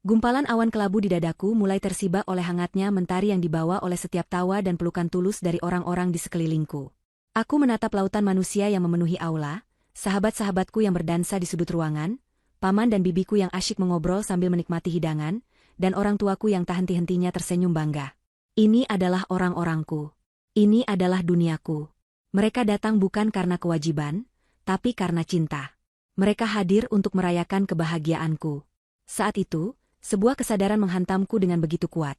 Gumpalan awan kelabu di dadaku mulai tersibak oleh hangatnya mentari yang dibawa oleh setiap tawa dan pelukan tulus dari orang-orang di sekelilingku. Aku menatap lautan manusia yang memenuhi aula, sahabat-sahabatku yang berdansa di sudut ruangan, paman dan bibiku yang asyik mengobrol sambil menikmati hidangan, dan orang tuaku yang tak henti-hentinya tersenyum bangga. Ini adalah orang-orangku. Ini adalah duniaku. Mereka datang bukan karena kewajiban, tapi karena cinta. Mereka hadir untuk merayakan kebahagiaanku. Saat itu, sebuah kesadaran menghantamku dengan begitu kuat.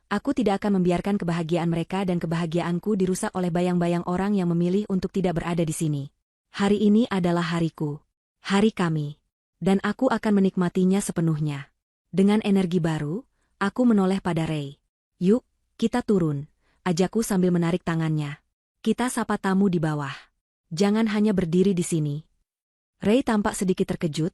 Aku tidak akan membiarkan kebahagiaan mereka dan kebahagiaanku dirusak oleh bayang-bayang orang yang memilih untuk tidak berada di sini. Hari ini adalah hariku. Hari kami. Dan aku akan menikmatinya sepenuhnya. Dengan energi baru, aku menoleh pada Ray. "Yuk, kita turun," ajakku sambil menarik tangannya. "Kita sapa tamu di bawah. Jangan hanya berdiri di sini." Ray tampak sedikit terkejut,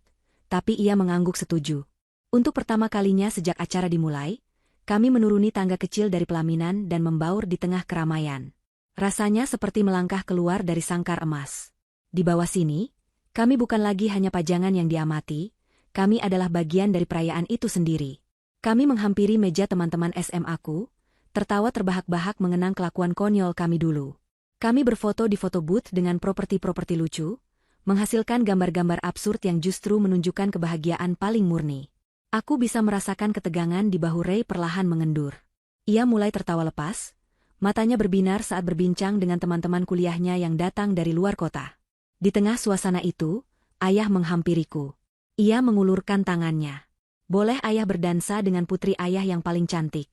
tapi ia mengangguk setuju. Untuk pertama kalinya sejak acara dimulai, kami menuruni tangga kecil dari pelaminan dan membaur di tengah keramaian. Rasanya seperti melangkah keluar dari sangkar emas. Di bawah sini, kami bukan lagi hanya pajangan yang diamati, kami adalah bagian dari perayaan itu sendiri. Kami menghampiri meja teman-teman SMA-ku, tertawa terbahak-bahak mengenang kelakuan konyol kami dulu. Kami berfoto di foto booth dengan properti-properti lucu, menghasilkan gambar-gambar absurd yang justru menunjukkan kebahagiaan paling murni. Aku bisa merasakan ketegangan di bahu Ray perlahan mengendur. Ia mulai tertawa lepas, matanya berbinar saat berbincang dengan teman-teman kuliahnya yang datang dari luar kota. Di tengah suasana itu, ayah menghampiriku. Ia mengulurkan tangannya. "Boleh ayah berdansa dengan putri ayah yang paling cantik?"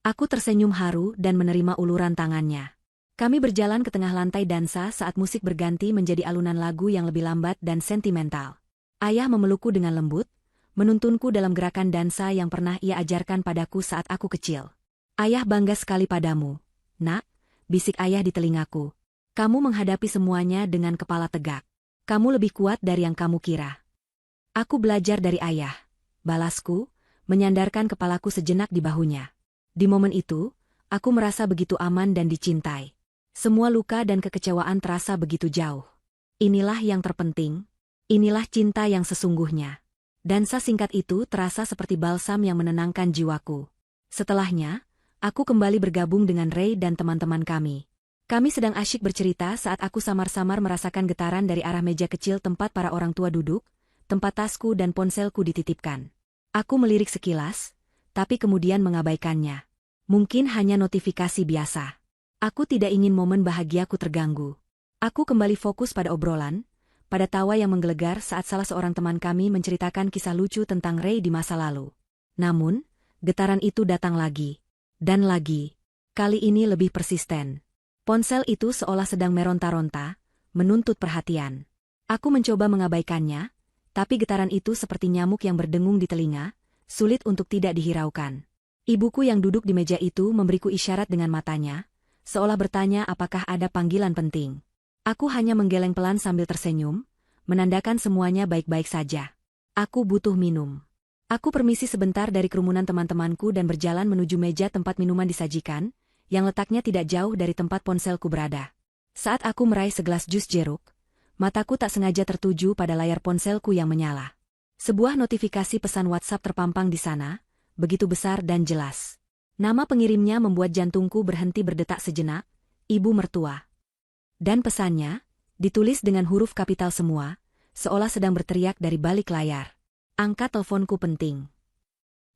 Aku tersenyum haru dan menerima uluran tangannya. Kami berjalan ke tengah lantai dansa saat musik berganti menjadi alunan lagu yang lebih lambat dan sentimental. Ayah memelukku dengan lembut, menuntunku dalam gerakan dansa yang pernah ia ajarkan padaku saat aku kecil. "Ayah bangga sekali padamu, Nak," bisik ayah di telingaku. "Kamu menghadapi semuanya dengan kepala tegak. Kamu lebih kuat dari yang kamu kira." "Aku belajar dari ayah," balasku, menyandarkan kepalaku sejenak di bahunya. Di momen itu, aku merasa begitu aman dan dicintai. Semua luka dan kekecewaan terasa begitu jauh. Inilah yang terpenting. Inilah cinta yang sesungguhnya. Dansa singkat itu terasa seperti balsam yang menenangkan jiwaku. Setelahnya, aku kembali bergabung dengan Ray dan teman-teman kami. Kami sedang asyik bercerita saat aku samar-samar merasakan getaran dari arah meja kecil tempat para orang tua duduk, tempat tasku dan ponselku dititipkan. Aku melirik sekilas, tapi kemudian mengabaikannya. Mungkin hanya notifikasi biasa. Aku tidak ingin momen bahagiaku terganggu. Aku kembali fokus pada obrolan, pada tawa yang menggelegar saat salah seorang teman kami menceritakan kisah lucu tentang Ray di masa lalu. Namun, getaran itu datang lagi. Dan lagi. Kali ini lebih persisten. Ponsel itu seolah sedang meronta-ronta, menuntut perhatian. Aku mencoba mengabaikannya, tapi getaran itu seperti nyamuk yang berdengung di telinga, sulit untuk tidak dihiraukan. Ibuku yang duduk di meja itu memberiku isyarat dengan matanya, seolah bertanya apakah ada panggilan penting. Aku hanya menggeleng pelan sambil tersenyum, menandakan semuanya baik-baik saja. Aku butuh minum. Aku permisi sebentar dari kerumunan teman-temanku dan berjalan menuju meja tempat minuman disajikan, yang letaknya tidak jauh dari tempat ponselku berada. Saat aku meraih segelas jus jeruk, mataku tak sengaja tertuju pada layar ponselku yang menyala. Sebuah notifikasi pesan WhatsApp terpampang di sana, begitu besar dan jelas. Nama pengirimnya membuat jantungku berhenti berdetak sejenak, Ibu Mertua. Dan pesannya, ditulis dengan huruf kapital semua, seolah sedang berteriak dari balik layar. Angkat teleponku penting.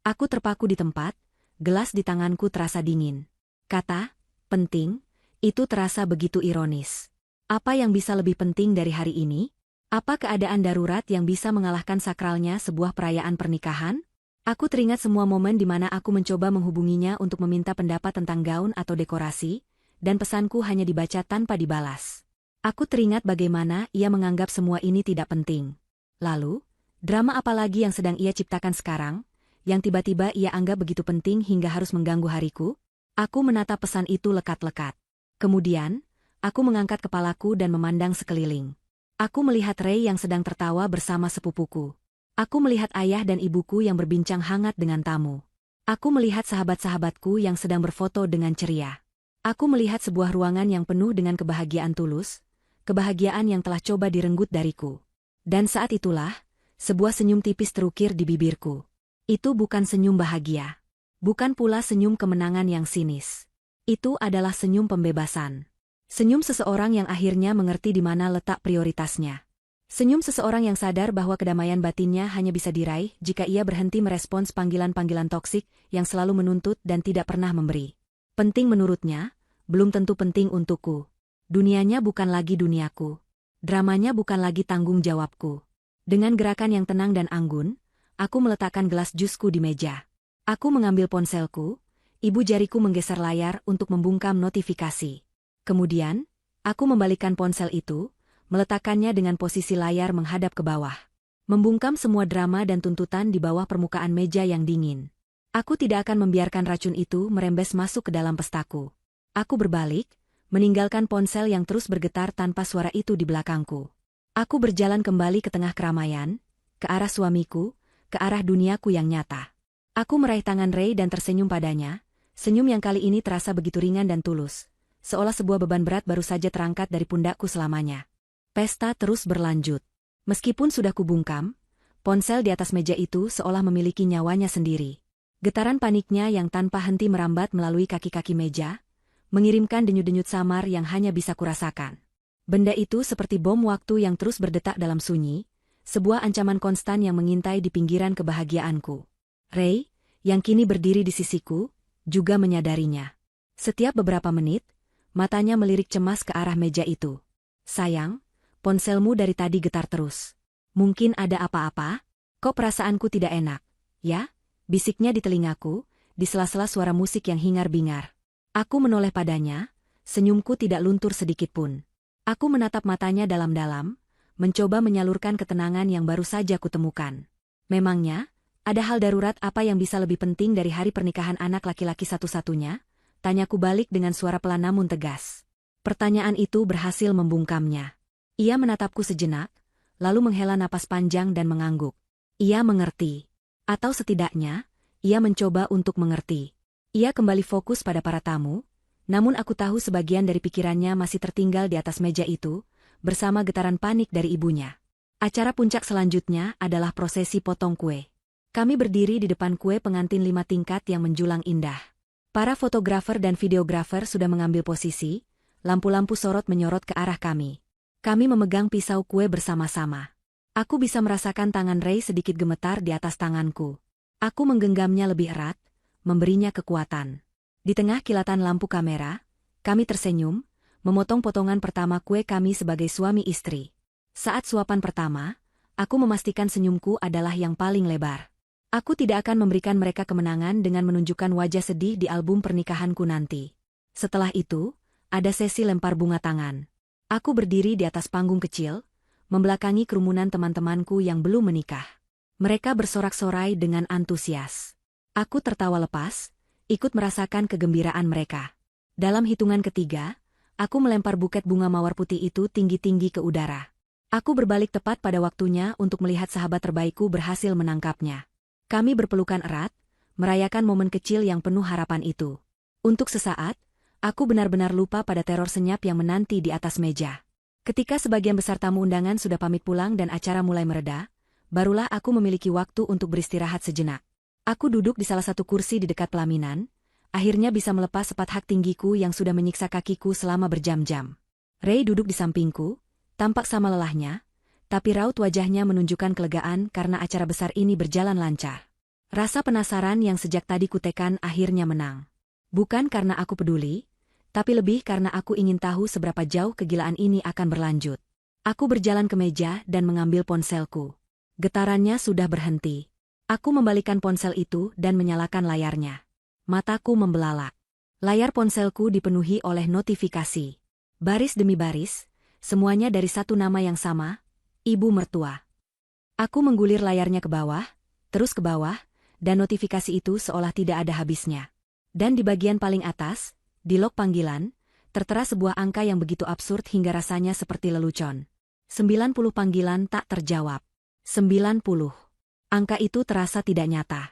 Aku terpaku di tempat, gelas di tanganku terasa dingin. Kata, penting, itu terasa begitu ironis. Apa yang bisa lebih penting dari hari ini? Apa keadaan darurat yang bisa mengalahkan sakralnya sebuah perayaan pernikahan? Aku teringat semua momen di mana aku mencoba menghubunginya untuk meminta pendapat tentang gaun atau dekorasi, dan pesanku hanya dibaca tanpa dibalas. Aku teringat bagaimana ia menganggap semua ini tidak penting. Lalu, drama apa lagi yang sedang ia ciptakan sekarang, yang tiba-tiba ia anggap begitu penting hingga harus mengganggu hariku? Aku menatap pesan itu lekat-lekat. Kemudian, aku mengangkat kepalaku dan memandang sekeliling. Aku melihat Ray yang sedang tertawa bersama sepupuku. Aku melihat ayah dan ibuku yang berbincang hangat dengan tamu. Aku melihat sahabat-sahabatku yang sedang berfoto dengan ceria. Aku melihat sebuah ruangan yang penuh dengan kebahagiaan tulus, kebahagiaan yang telah coba direnggut dariku. Dan saat itulah, sebuah senyum tipis terukir di bibirku. Itu bukan senyum bahagia. Bukan pula senyum kemenangan yang sinis. Itu adalah senyum pembebasan. Senyum seseorang yang akhirnya mengerti di mana letak prioritasnya. Senyum seseorang yang sadar bahwa kedamaian batinnya hanya bisa diraih jika ia berhenti merespons panggilan-panggilan toksik yang selalu menuntut dan tidak pernah memberi. Penting menurutnya, belum tentu penting untukku. Dunianya bukan lagi duniaku. Dramanya bukan lagi tanggung jawabku. Dengan gerakan yang tenang dan anggun, aku meletakkan gelas jusku di meja. Aku mengambil ponselku, ibu jariku menggeser layar untuk membungkam notifikasi. Kemudian, aku membalikkan ponsel itu, meletakkannya dengan posisi layar menghadap ke bawah. Membungkam semua drama dan tuntutan di bawah permukaan meja yang dingin. Aku tidak akan membiarkan racun itu merembes masuk ke dalam pestaku. Aku berbalik, meninggalkan ponsel yang terus bergetar tanpa suara itu di belakangku. Aku berjalan kembali ke tengah keramaian, ke arah suamiku, ke arah duniaku yang nyata. Aku meraih tangan Ray dan tersenyum padanya, senyum yang kali ini terasa begitu ringan dan tulus, seolah sebuah beban berat baru saja terangkat dari pundakku selamanya. Pesta terus berlanjut. Meskipun sudah kubungkam, ponsel di atas meja itu seolah memiliki nyawanya sendiri. Getaran paniknya yang tanpa henti merambat melalui kaki-kaki meja, mengirimkan denyut-denyut samar yang hanya bisa kurasakan. Benda itu seperti bom waktu yang terus berdetak dalam sunyi, sebuah ancaman konstan yang mengintai di pinggiran kebahagiaanku. Ray, yang kini berdiri di sisiku, juga menyadarinya. Setiap beberapa menit, matanya melirik cemas ke arah meja itu. Sayang, ponselmu dari tadi getar terus. Mungkin ada apa-apa? Kok perasaanku tidak enak? Ya? Bisiknya di telingaku, di sela-sela suara musik yang hingar-bingar. Aku menoleh padanya, senyumku tidak luntur sedikitpun. Aku menatap matanya dalam-dalam, mencoba menyalurkan ketenangan yang baru saja kutemukan. Memangnya, ada hal darurat apa yang bisa lebih penting dari hari pernikahan anak laki-laki satu-satunya? Tanyaku balik dengan suara pelan namun tegas. Pertanyaan itu berhasil membungkamnya. Ia menatapku sejenak, lalu menghela napas panjang dan mengangguk. Ia mengerti. Atau setidaknya, Ia mencoba untuk mengerti. Ia kembali fokus pada para tamu, namun aku tahu sebagian dari pikirannya masih tertinggal di atas meja itu, bersama getaran panik dari ibunya. Acara puncak selanjutnya adalah prosesi potong kue. Kami berdiri di depan kue pengantin 5 tingkat yang menjulang indah. Para fotografer dan videografer sudah mengambil posisi, lampu-lampu sorot menyorot ke arah kami. Kami memegang pisau kue bersama-sama. Aku bisa merasakan tangan Ray sedikit gemetar di atas tanganku. Aku menggenggamnya lebih erat, memberinya kekuatan. Di tengah kilatan lampu kamera, kami tersenyum, memotong potongan pertama kue kami sebagai suami istri. Saat suapan pertama, aku memastikan senyumku adalah yang paling lebar. Aku tidak akan memberikan mereka kemenangan dengan menunjukkan wajah sedih di album pernikahanku nanti. Setelah itu, ada sesi lempar bunga tangan. Aku berdiri di atas panggung kecil, membelakangi kerumunan teman-temanku yang belum menikah. Mereka bersorak-sorai dengan antusias. Aku tertawa lepas, ikut merasakan kegembiraan mereka. Dalam hitungan ketiga, aku melempar buket bunga mawar putih itu tinggi-tinggi ke udara. Aku berbalik tepat pada waktunya untuk melihat sahabat terbaikku berhasil menangkapnya. Kami berpelukan erat, merayakan momen kecil yang penuh harapan itu. Untuk sesaat, aku benar-benar lupa pada teror senyap yang menanti di atas meja. Ketika sebagian besar tamu undangan sudah pamit pulang dan acara mulai mereda, barulah aku memiliki waktu untuk beristirahat sejenak. Aku duduk di salah satu kursi di dekat pelaminan, akhirnya bisa melepas sepat hak tinggiku yang sudah menyiksa kakiku selama berjam-jam. Ray duduk di sampingku, tampak sama lelahnya, tapi raut wajahnya menunjukkan kelegaan karena acara besar ini berjalan lancar. Rasa penasaran yang sejak tadi kutekan akhirnya menang. Bukan karena aku peduli, tapi lebih karena aku ingin tahu seberapa jauh kegilaan ini akan berlanjut. Aku berjalan ke meja dan mengambil ponselku. Getarannya sudah berhenti. Aku membalikkan ponsel itu dan menyalakan layarnya. Mataku membelalak. Layar ponselku dipenuhi oleh notifikasi. Baris demi baris, semuanya dari satu nama yang sama, ibu mertua. Aku menggulir layarnya ke bawah, terus ke bawah, dan notifikasi itu seolah tidak ada habisnya. Dan di bagian paling atas, di log panggilan, tertera sebuah angka yang begitu absurd hingga rasanya seperti lelucon. 90 panggilan tak terjawab. 90. Angka itu terasa tidak nyata.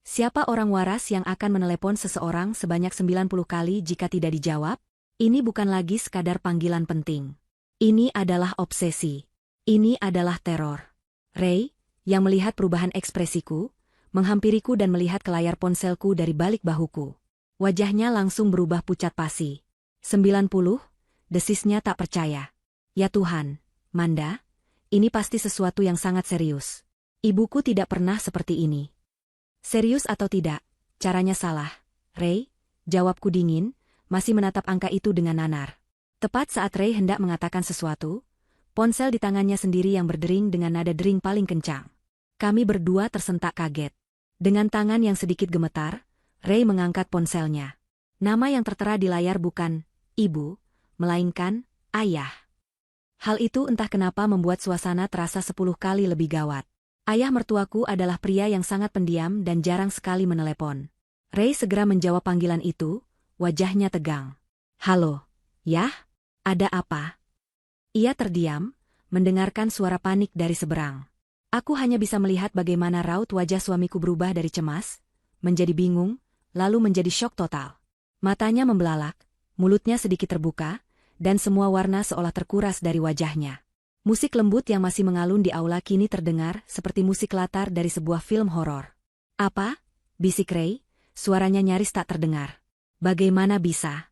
Siapa orang waras yang akan menelepon seseorang sebanyak 90 kali jika tidak dijawab? Ini bukan lagi sekadar panggilan penting. Ini adalah obsesi. Ini adalah teror. Ray, yang melihat perubahan ekspresiku, menghampiriku dan melihat ke layar ponselku dari balik bahuku. Wajahnya langsung berubah pucat pasi. 90? Desisnya tak percaya. Ya Tuhan, Manda, ini pasti sesuatu yang sangat serius. Ibuku tidak pernah seperti ini. Serius atau tidak, caranya salah. Ray, jawabku dingin, masih menatap angka itu dengan nanar. Tepat saat Ray hendak mengatakan sesuatu, ponsel di tangannya sendiri yang berdering dengan nada dering paling kencang. Kami berdua tersentak kaget. Dengan tangan yang sedikit gemetar, Ray mengangkat ponselnya. Nama yang tertera di layar bukan ibu, melainkan ayah. Hal itu entah kenapa membuat suasana terasa 10 kali lebih gawat. Ayah mertuaku adalah pria yang sangat pendiam dan jarang sekali menelepon. Ray segera menjawab panggilan itu, wajahnya tegang. Halo, Yah? Ada apa? Ia terdiam, mendengarkan suara panik dari seberang. Aku hanya bisa melihat bagaimana raut wajah suamiku berubah dari cemas, menjadi bingung, lalu menjadi syok total. Matanya membelalak, mulutnya sedikit terbuka, dan semua warna seolah terkuras dari wajahnya. Musik lembut yang masih mengalun di aula kini terdengar seperti musik latar dari sebuah film horor. Apa? Bisik Ray, suaranya nyaris tak terdengar. Bagaimana bisa?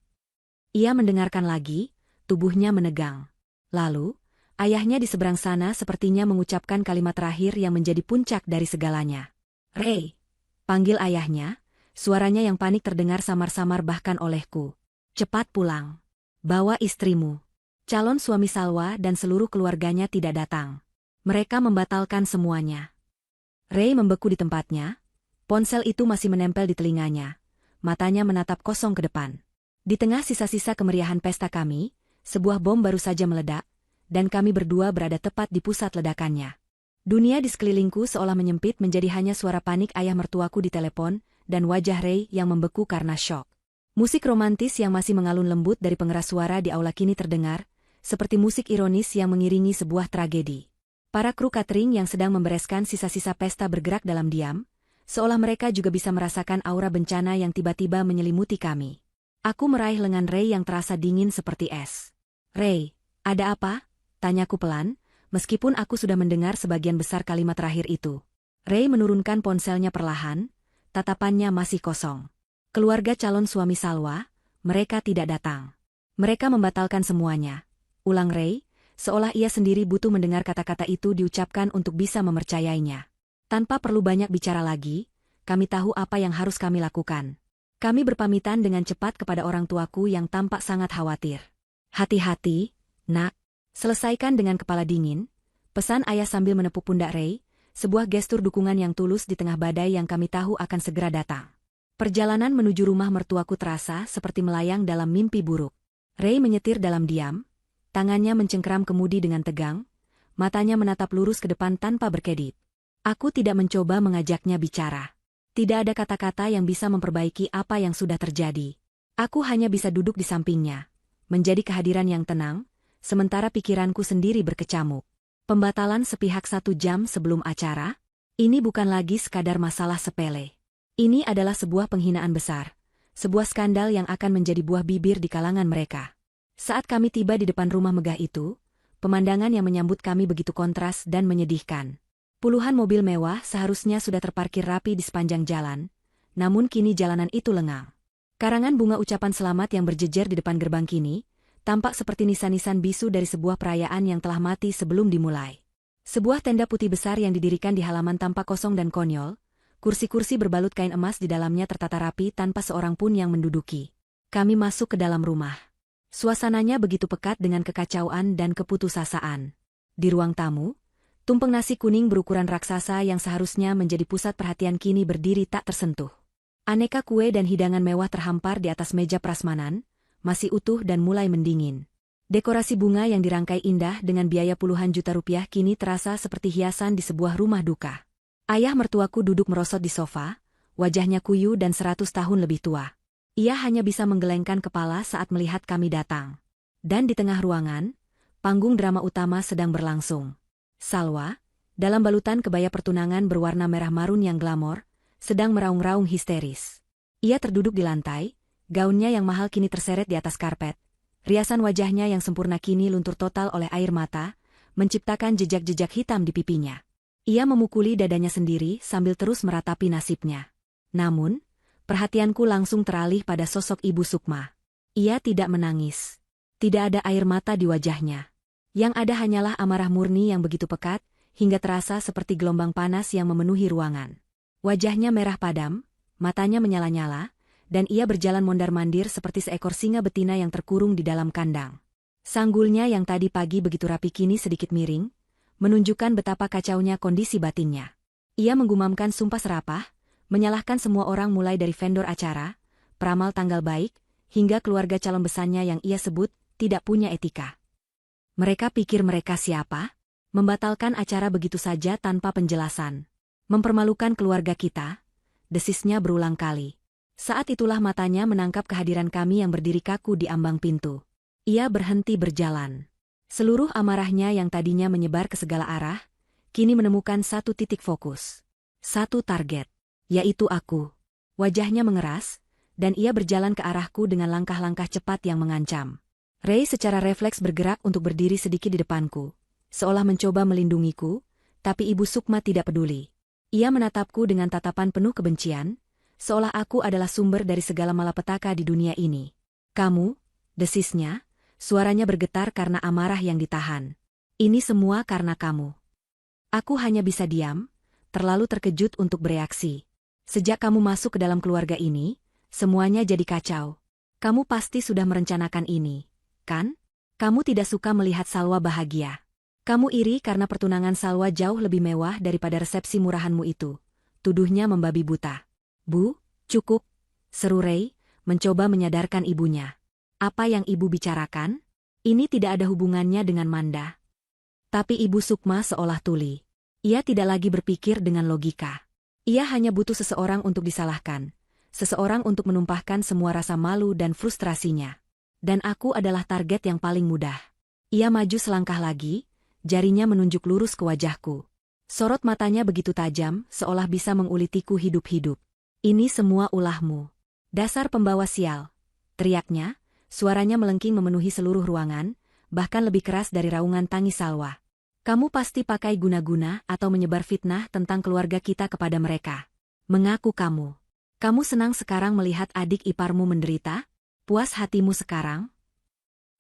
Ia mendengarkan lagi, tubuhnya menegang. Lalu, ayahnya di seberang sana sepertinya mengucapkan kalimat terakhir yang menjadi puncak dari segalanya. Ray, panggil ayahnya, suaranya yang panik terdengar samar-samar bahkan olehku. Cepat pulang. Bawa istrimu. Calon suami Salwa dan seluruh keluarganya tidak datang. Mereka membatalkan semuanya. Ray membeku di tempatnya, ponsel itu masih menempel di telinganya, matanya menatap kosong ke depan. Di tengah sisa-sisa kemeriahan pesta kami, sebuah bom baru saja meledak, dan kami berdua berada tepat di pusat ledakannya. Dunia di sekelilingku seolah menyempit menjadi hanya suara panik ayah mertuaku di telepon, dan wajah Ray yang membeku karena syok. Musik romantis yang masih mengalun lembut dari pengeras suara di aula kini terdengar, seperti musik ironis yang mengiringi sebuah tragedi. Para kru catering yang sedang membereskan sisa-sisa pesta bergerak dalam diam, Seolah mereka juga bisa merasakan aura bencana yang tiba-tiba menyelimuti kami. Aku meraih lengan Ray yang terasa dingin seperti es. "Ray, ada apa?" tanyaku pelan, meskipun aku sudah mendengar sebagian besar kalimat terakhir itu. Ray menurunkan ponselnya perlahan, tatapannya masih kosong. "Keluarga calon suami Salwa, mereka tidak datang. Mereka membatalkan semuanya," ulang Ray, seolah ia sendiri butuh mendengar kata-kata itu diucapkan untuk bisa mempercayainya. Tanpa perlu banyak bicara lagi, kami tahu apa yang harus kami lakukan. Kami berpamitan dengan cepat kepada orang tuaku yang tampak sangat khawatir. "Hati-hati, nak." Selesaikan dengan kepala dingin, pesan ayah sambil menepuk pundak Ray, sebuah gestur dukungan yang tulus di tengah badai yang kami tahu akan segera datang. Perjalanan menuju rumah mertuaku terasa seperti melayang dalam mimpi buruk. Ray menyetir dalam diam, tangannya mencengkeram kemudi dengan tegang, matanya menatap lurus ke depan tanpa berkedip. Aku tidak mencoba mengajaknya bicara. Tidak ada kata-kata yang bisa memperbaiki apa yang sudah terjadi. Aku hanya bisa duduk di sampingnya, menjadi kehadiran yang tenang, sementara pikiranku sendiri berkecamuk. Pembatalan sepihak 1 jam sebelum acara? Ini bukan lagi sekadar masalah sepele. Ini adalah sebuah penghinaan besar, sebuah skandal yang akan menjadi buah bibir di kalangan mereka. Saat kami tiba di depan rumah megah itu, pemandangan yang menyambut kami begitu kontras dan menyedihkan. Puluhan mobil mewah seharusnya sudah terparkir rapi di sepanjang jalan, namun kini jalanan itu lengang. Karangan bunga ucapan selamat yang berjejer di depan gerbang kini, tampak seperti nisan-nisan bisu dari sebuah perayaan yang telah mati sebelum dimulai. Sebuah tenda putih besar yang didirikan di halaman tampak kosong dan konyol, kursi-kursi berbalut kain emas di dalamnya tertata rapi tanpa seorang pun yang menduduki. Kami masuk ke dalam rumah. Suasananya begitu pekat dengan kekacauan dan keputusasaan. Di ruang tamu, tumpeng nasi kuning berukuran raksasa yang seharusnya menjadi pusat perhatian kini berdiri tak tersentuh. Aneka kue dan hidangan mewah terhampar di atas meja prasmanan, masih utuh dan mulai mendingin. Dekorasi bunga yang dirangkai indah dengan biaya puluhan juta rupiah kini terasa seperti hiasan di sebuah rumah duka. Ayah mertuaku duduk merosot di sofa, wajahnya kuyu dan 100 tahun lebih tua. Ia hanya bisa menggelengkan kepala saat melihat kami datang. Dan di tengah ruangan, panggung drama utama sedang berlangsung. Salwa, dalam balutan kebaya pertunangan berwarna merah marun yang glamor, sedang meraung-raung histeris. Ia terduduk di lantai, gaunnya yang mahal kini terseret di atas karpet. Riasan wajahnya yang sempurna kini luntur total oleh air mata, menciptakan jejak-jejak hitam di pipinya. Ia memukuli dadanya sendiri sambil terus meratapi nasibnya. Namun, perhatianku langsung teralih pada sosok Ibu Sukma. Ia tidak menangis. Tidak ada air mata di wajahnya. Yang ada hanyalah amarah murni yang begitu pekat, hingga terasa seperti gelombang panas yang memenuhi ruangan. Wajahnya merah padam, matanya menyala-nyala, dan ia berjalan mondar-mandir seperti seekor singa betina yang terkurung di dalam kandang. Sanggulnya yang tadi pagi begitu rapi kini sedikit miring, menunjukkan betapa kacaunya kondisi batinnya. Ia menggumamkan sumpah serapah, menyalahkan semua orang mulai dari vendor acara, peramal tanggal baik, hingga keluarga calon besannya yang ia sebut tidak punya etika. Mereka pikir mereka siapa? Membatalkan acara begitu saja tanpa penjelasan. Mempermalukan keluarga kita, desisnya berulang kali. Saat itulah matanya menangkap kehadiran kami yang berdiri kaku di ambang pintu. Ia berhenti berjalan. Seluruh amarahnya yang tadinya menyebar ke segala arah, kini menemukan satu titik fokus. Satu target, yaitu aku. Wajahnya mengeras, dan ia berjalan ke arahku dengan langkah-langkah cepat yang mengancam. Ray secara refleks bergerak untuk berdiri sedikit di depanku, seolah mencoba melindungiku, tapi Ibu Sukma tidak peduli. Ia menatapku dengan tatapan penuh kebencian, seolah aku adalah sumber dari segala malapetaka di dunia ini. "Kamu," desisnya, suaranya bergetar karena amarah yang ditahan. "Ini semua karena kamu." Aku hanya bisa diam, terlalu terkejut untuk bereaksi. Sejak kamu masuk ke dalam keluarga ini, semuanya jadi kacau. Kamu pasti sudah merencanakan ini, kan? Kamu tidak suka melihat Salwa bahagia. Kamu iri karena pertunangan Salwa jauh lebih mewah daripada resepsi murahanmu itu. Tuduhnya membabi buta. "Bu, cukup," seru Ray, mencoba menyadarkan ibunya. "Apa yang ibu bicarakan? Ini tidak ada hubungannya dengan Manda." Tapi Ibu Sukma seolah tuli. Ia tidak lagi berpikir dengan logika. Ia hanya butuh seseorang untuk disalahkan. Seseorang untuk menumpahkan semua rasa malu dan frustrasinya. Dan aku adalah target yang paling mudah. Ia maju selangkah lagi, jarinya menunjuk lurus ke wajahku. Sorot matanya begitu tajam, seolah bisa mengulitiku hidup-hidup. Ini semua ulahmu. Dasar pembawa sial. Teriaknya, suaranya melengking memenuhi seluruh ruangan, bahkan lebih keras dari raungan tangis Salwa. Kamu pasti pakai guna-guna atau menyebar fitnah tentang keluarga kita kepada mereka. Mengaku kamu. Kamu senang sekarang melihat adik iparmu menderita? Puas hatimu sekarang?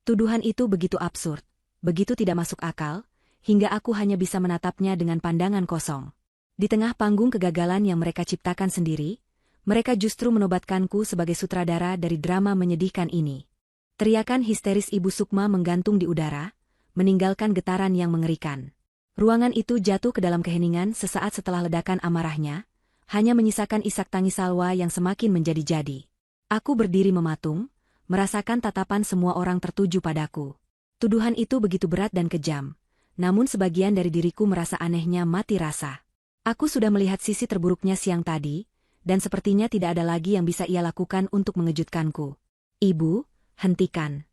Tuduhan itu begitu absurd, begitu tidak masuk akal, hingga aku hanya bisa menatapnya dengan pandangan kosong. Di tengah panggung kegagalan yang mereka ciptakan sendiri, mereka justru menobatkanku sebagai sutradara dari drama menyedihkan ini. Teriakan histeris Ibu Sukma menggantung di udara, meninggalkan getaran yang mengerikan. Ruangan itu jatuh ke dalam keheningan sesaat setelah ledakan amarahnya, hanya menyisakan isak tangis Salwa yang semakin menjadi-jadi. Aku berdiri mematung, merasakan tatapan semua orang tertuju padaku. Tuduhan itu begitu berat dan kejam, namun sebagian dari diriku merasa anehnya mati rasa. Aku sudah melihat sisi terburuknya siang tadi, dan sepertinya tidak ada lagi yang bisa ia lakukan untuk mengejutkanku. Ibu, hentikan.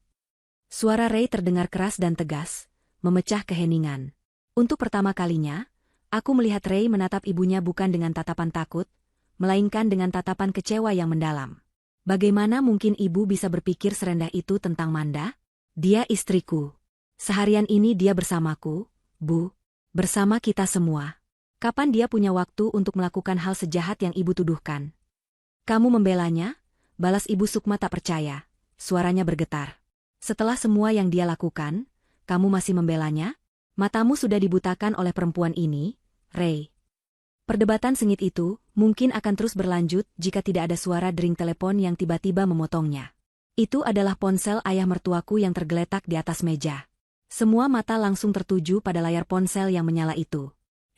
Suara Ray terdengar keras dan tegas, memecah keheningan. Untuk pertama kalinya, aku melihat Ray menatap ibunya bukan dengan tatapan takut, melainkan dengan tatapan kecewa yang mendalam. Bagaimana mungkin ibu bisa berpikir serendah itu tentang Manda? Dia istriku. Seharian ini dia bersamaku, Bu. Bersama kita semua. Kapan dia punya waktu untuk melakukan hal sejahat yang ibu tuduhkan? Kamu membelanya? Balas Ibu Sukma tak percaya. Suaranya bergetar. Setelah semua yang dia lakukan, kamu masih membelanya? Matamu sudah dibutakan oleh perempuan ini, Ray. Perdebatan sengit itu mungkin akan terus berlanjut jika tidak ada suara dering telepon yang tiba-tiba memotongnya. Itu adalah ponsel ayah mertuaku yang tergeletak di atas meja. Semua mata langsung tertuju pada layar ponsel yang menyala itu.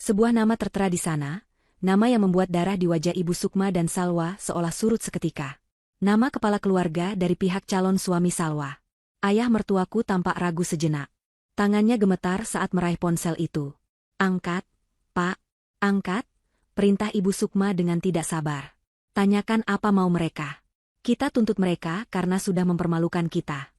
Sebuah nama tertera di sana, nama yang membuat darah di wajah Ibu Sukma dan Salwa seolah surut seketika. Nama kepala keluarga dari pihak calon suami Salwa. Ayah mertuaku tampak ragu sejenak. Tangannya gemetar saat meraih ponsel itu. Angkat, Pak, angkat, perintah Ibu Sukma dengan tidak sabar. Tanyakan apa mau mereka. Kita tuntut mereka karena sudah mempermalukan kita.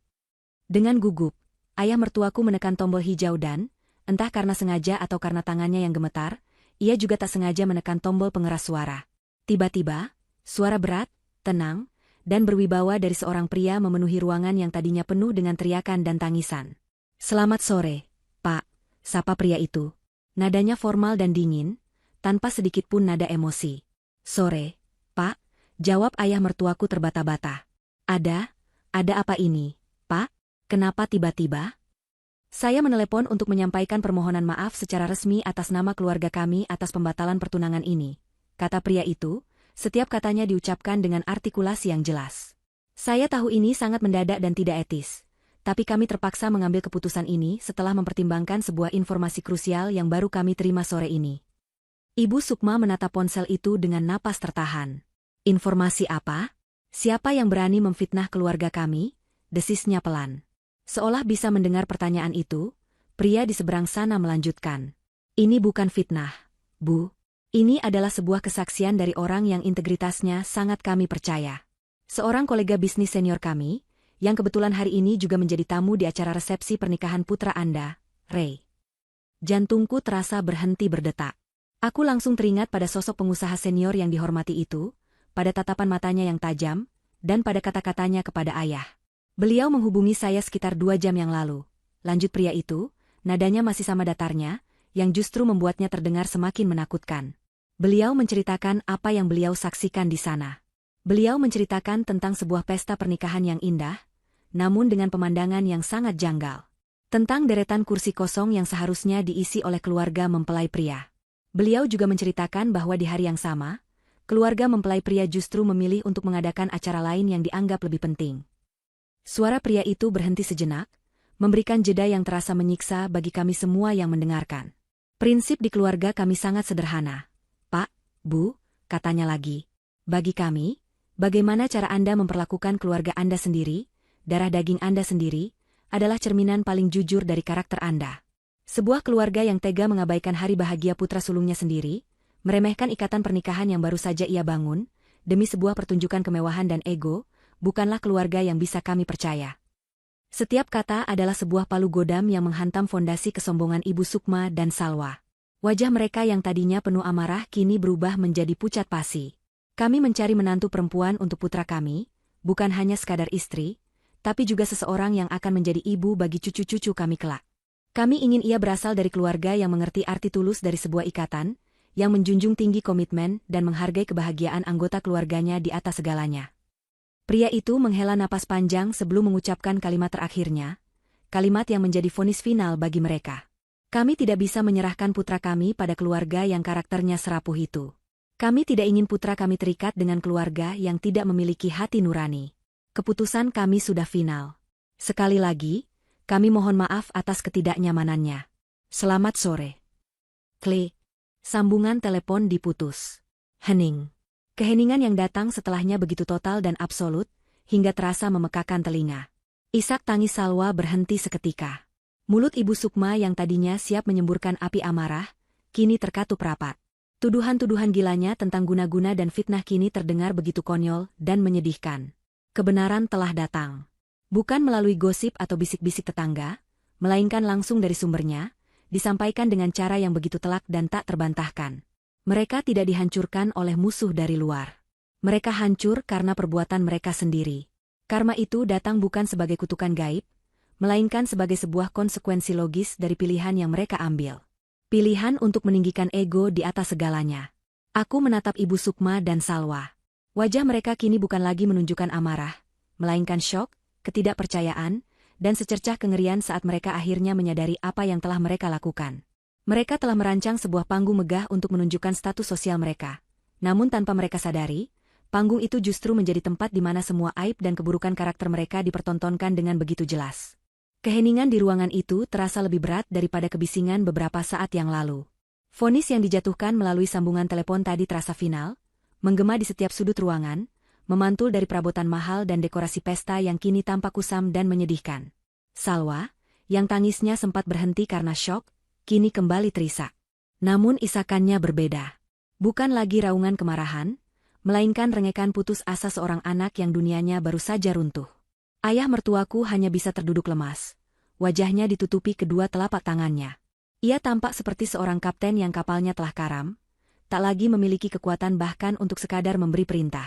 Dengan gugup, ayah mertuaku menekan tombol hijau dan, entah karena sengaja atau karena tangannya yang gemetar, ia juga tak sengaja menekan tombol pengeras suara. Tiba-tiba, suara berat, tenang, dan berwibawa dari seorang pria memenuhi ruangan yang tadinya penuh dengan teriakan dan tangisan. Selamat sore, Pak, sapa pria itu. Nadanya formal dan dingin, tanpa sedikit pun nada emosi. Sore, Pak, jawab ayah mertuaku terbata-bata. Ada apa ini, Pak? Kenapa tiba-tiba? Saya menelepon untuk menyampaikan permohonan maaf secara resmi atas nama keluarga kami atas pembatalan pertunangan ini, kata pria itu, setiap katanya diucapkan dengan artikulasi yang jelas. Saya tahu ini sangat mendadak dan tidak etis. Tapi kami terpaksa mengambil keputusan ini setelah mempertimbangkan sebuah informasi krusial yang baru kami terima sore ini. Ibu Sukma menatap ponsel itu dengan napas tertahan. Informasi apa? Siapa yang berani memfitnah keluarga kami? Desisnya pelan. Seolah bisa mendengar pertanyaan itu, pria di seberang sana melanjutkan. Ini bukan fitnah, Bu. Ini adalah sebuah kesaksian dari orang yang integritasnya sangat kami percaya. Seorang kolega bisnis senior kami, yang kebetulan hari ini juga menjadi tamu di acara resepsi pernikahan putra Anda, Ray. Jantungku terasa berhenti berdetak. Aku langsung teringat pada sosok pengusaha senior yang dihormati itu, pada tatapan matanya yang tajam, dan pada kata-katanya kepada ayah. Beliau menghubungi saya sekitar 2 jam yang lalu. Lanjut pria itu, nadanya masih sama datarnya, yang justru membuatnya terdengar semakin menakutkan. Beliau menceritakan apa yang beliau saksikan di sana. Beliau menceritakan tentang sebuah pesta pernikahan yang indah, namun dengan pemandangan yang sangat janggal. Tentang deretan kursi kosong yang seharusnya diisi oleh keluarga mempelai pria. Beliau juga menceritakan bahwa di hari yang sama, keluarga mempelai pria justru memilih untuk mengadakan acara lain yang dianggap lebih penting. Suara pria itu berhenti sejenak, memberikan jeda yang terasa menyiksa bagi kami semua yang mendengarkan. Prinsip di keluarga kami sangat sederhana. Pak, Bu, katanya lagi. Bagi kami, bagaimana cara Anda memperlakukan keluarga Anda sendiri, darah daging Anda sendiri, adalah cerminan paling jujur dari karakter Anda. Sebuah keluarga yang tega mengabaikan hari bahagia putra sulungnya sendiri, meremehkan ikatan pernikahan yang baru saja ia bangun, demi sebuah pertunjukan kemewahan dan ego, bukanlah keluarga yang bisa kami percaya. Setiap kata adalah sebuah palu godam yang menghantam fondasi kesombongan Ibu Sukma dan Salwa. Wajah mereka yang tadinya penuh amarah kini berubah menjadi pucat pasi. Kami mencari menantu perempuan untuk putra kami, bukan hanya sekadar istri, tapi juga seseorang yang akan menjadi ibu bagi cucu-cucu kami kelak. Kami ingin ia berasal dari keluarga yang mengerti arti tulus dari sebuah ikatan, yang menjunjung tinggi komitmen dan menghargai kebahagiaan anggota keluarganya di atas segalanya. Pria itu menghela napas panjang sebelum mengucapkan kalimat terakhirnya, kalimat yang menjadi vonis final bagi mereka. Kami tidak bisa menyerahkan putra kami pada keluarga yang karakternya serapuh itu. Kami tidak ingin putra kami terikat dengan keluarga yang tidak memiliki hati nurani. Keputusan kami sudah final. Sekali lagi, kami mohon maaf atas ketidaknyamanannya. Selamat sore. Klik. Sambungan telepon diputus. Hening. Keheningan yang datang setelahnya begitu total dan absolut, hingga terasa memekakan telinga. Isak tangis Salwa berhenti seketika. Mulut Ibu Sukma yang tadinya siap menyemburkan api amarah, kini terkatup rapat. Tuduhan-tuduhan gilanya tentang guna-guna dan fitnah kini terdengar begitu konyol dan menyedihkan. Kebenaran telah datang. Bukan melalui gosip atau bisik-bisik tetangga, melainkan langsung dari sumbernya, disampaikan dengan cara yang begitu telak dan tak terbantahkan. Mereka tidak dihancurkan oleh musuh dari luar. Mereka hancur karena perbuatan mereka sendiri. Karma itu datang bukan sebagai kutukan gaib, melainkan sebagai sebuah konsekuensi logis dari pilihan yang mereka ambil. Pilihan untuk meninggikan ego di atas segalanya. Aku menatap Ibu Sukma dan Salwa. Wajah mereka kini bukan lagi menunjukkan amarah, melainkan syok, ketidakpercayaan, dan secercah kengerian saat mereka akhirnya menyadari apa yang telah mereka lakukan. Mereka telah merancang sebuah panggung megah untuk menunjukkan status sosial mereka. Namun tanpa mereka sadari, panggung itu justru menjadi tempat di mana semua aib dan keburukan karakter mereka dipertontonkan dengan begitu jelas. Keheningan di ruangan itu terasa lebih berat daripada kebisingan beberapa saat yang lalu. Vonis yang dijatuhkan melalui sambungan telepon tadi terasa final, menggema di setiap sudut ruangan, memantul dari perabotan mahal dan dekorasi pesta yang kini tampak kusam dan menyedihkan. Salwa, yang tangisnya sempat berhenti karena syok, kini kembali terisak. Namun isakannya berbeda. Bukan lagi raungan kemarahan, melainkan rengekan putus asa seorang anak yang dunianya baru saja runtuh. Ayah mertuaku hanya bisa terduduk lemas. Wajahnya ditutupi kedua telapak tangannya. Ia tampak seperti seorang kapten yang kapalnya telah karam, tak lagi memiliki kekuatan bahkan untuk sekadar memberi perintah.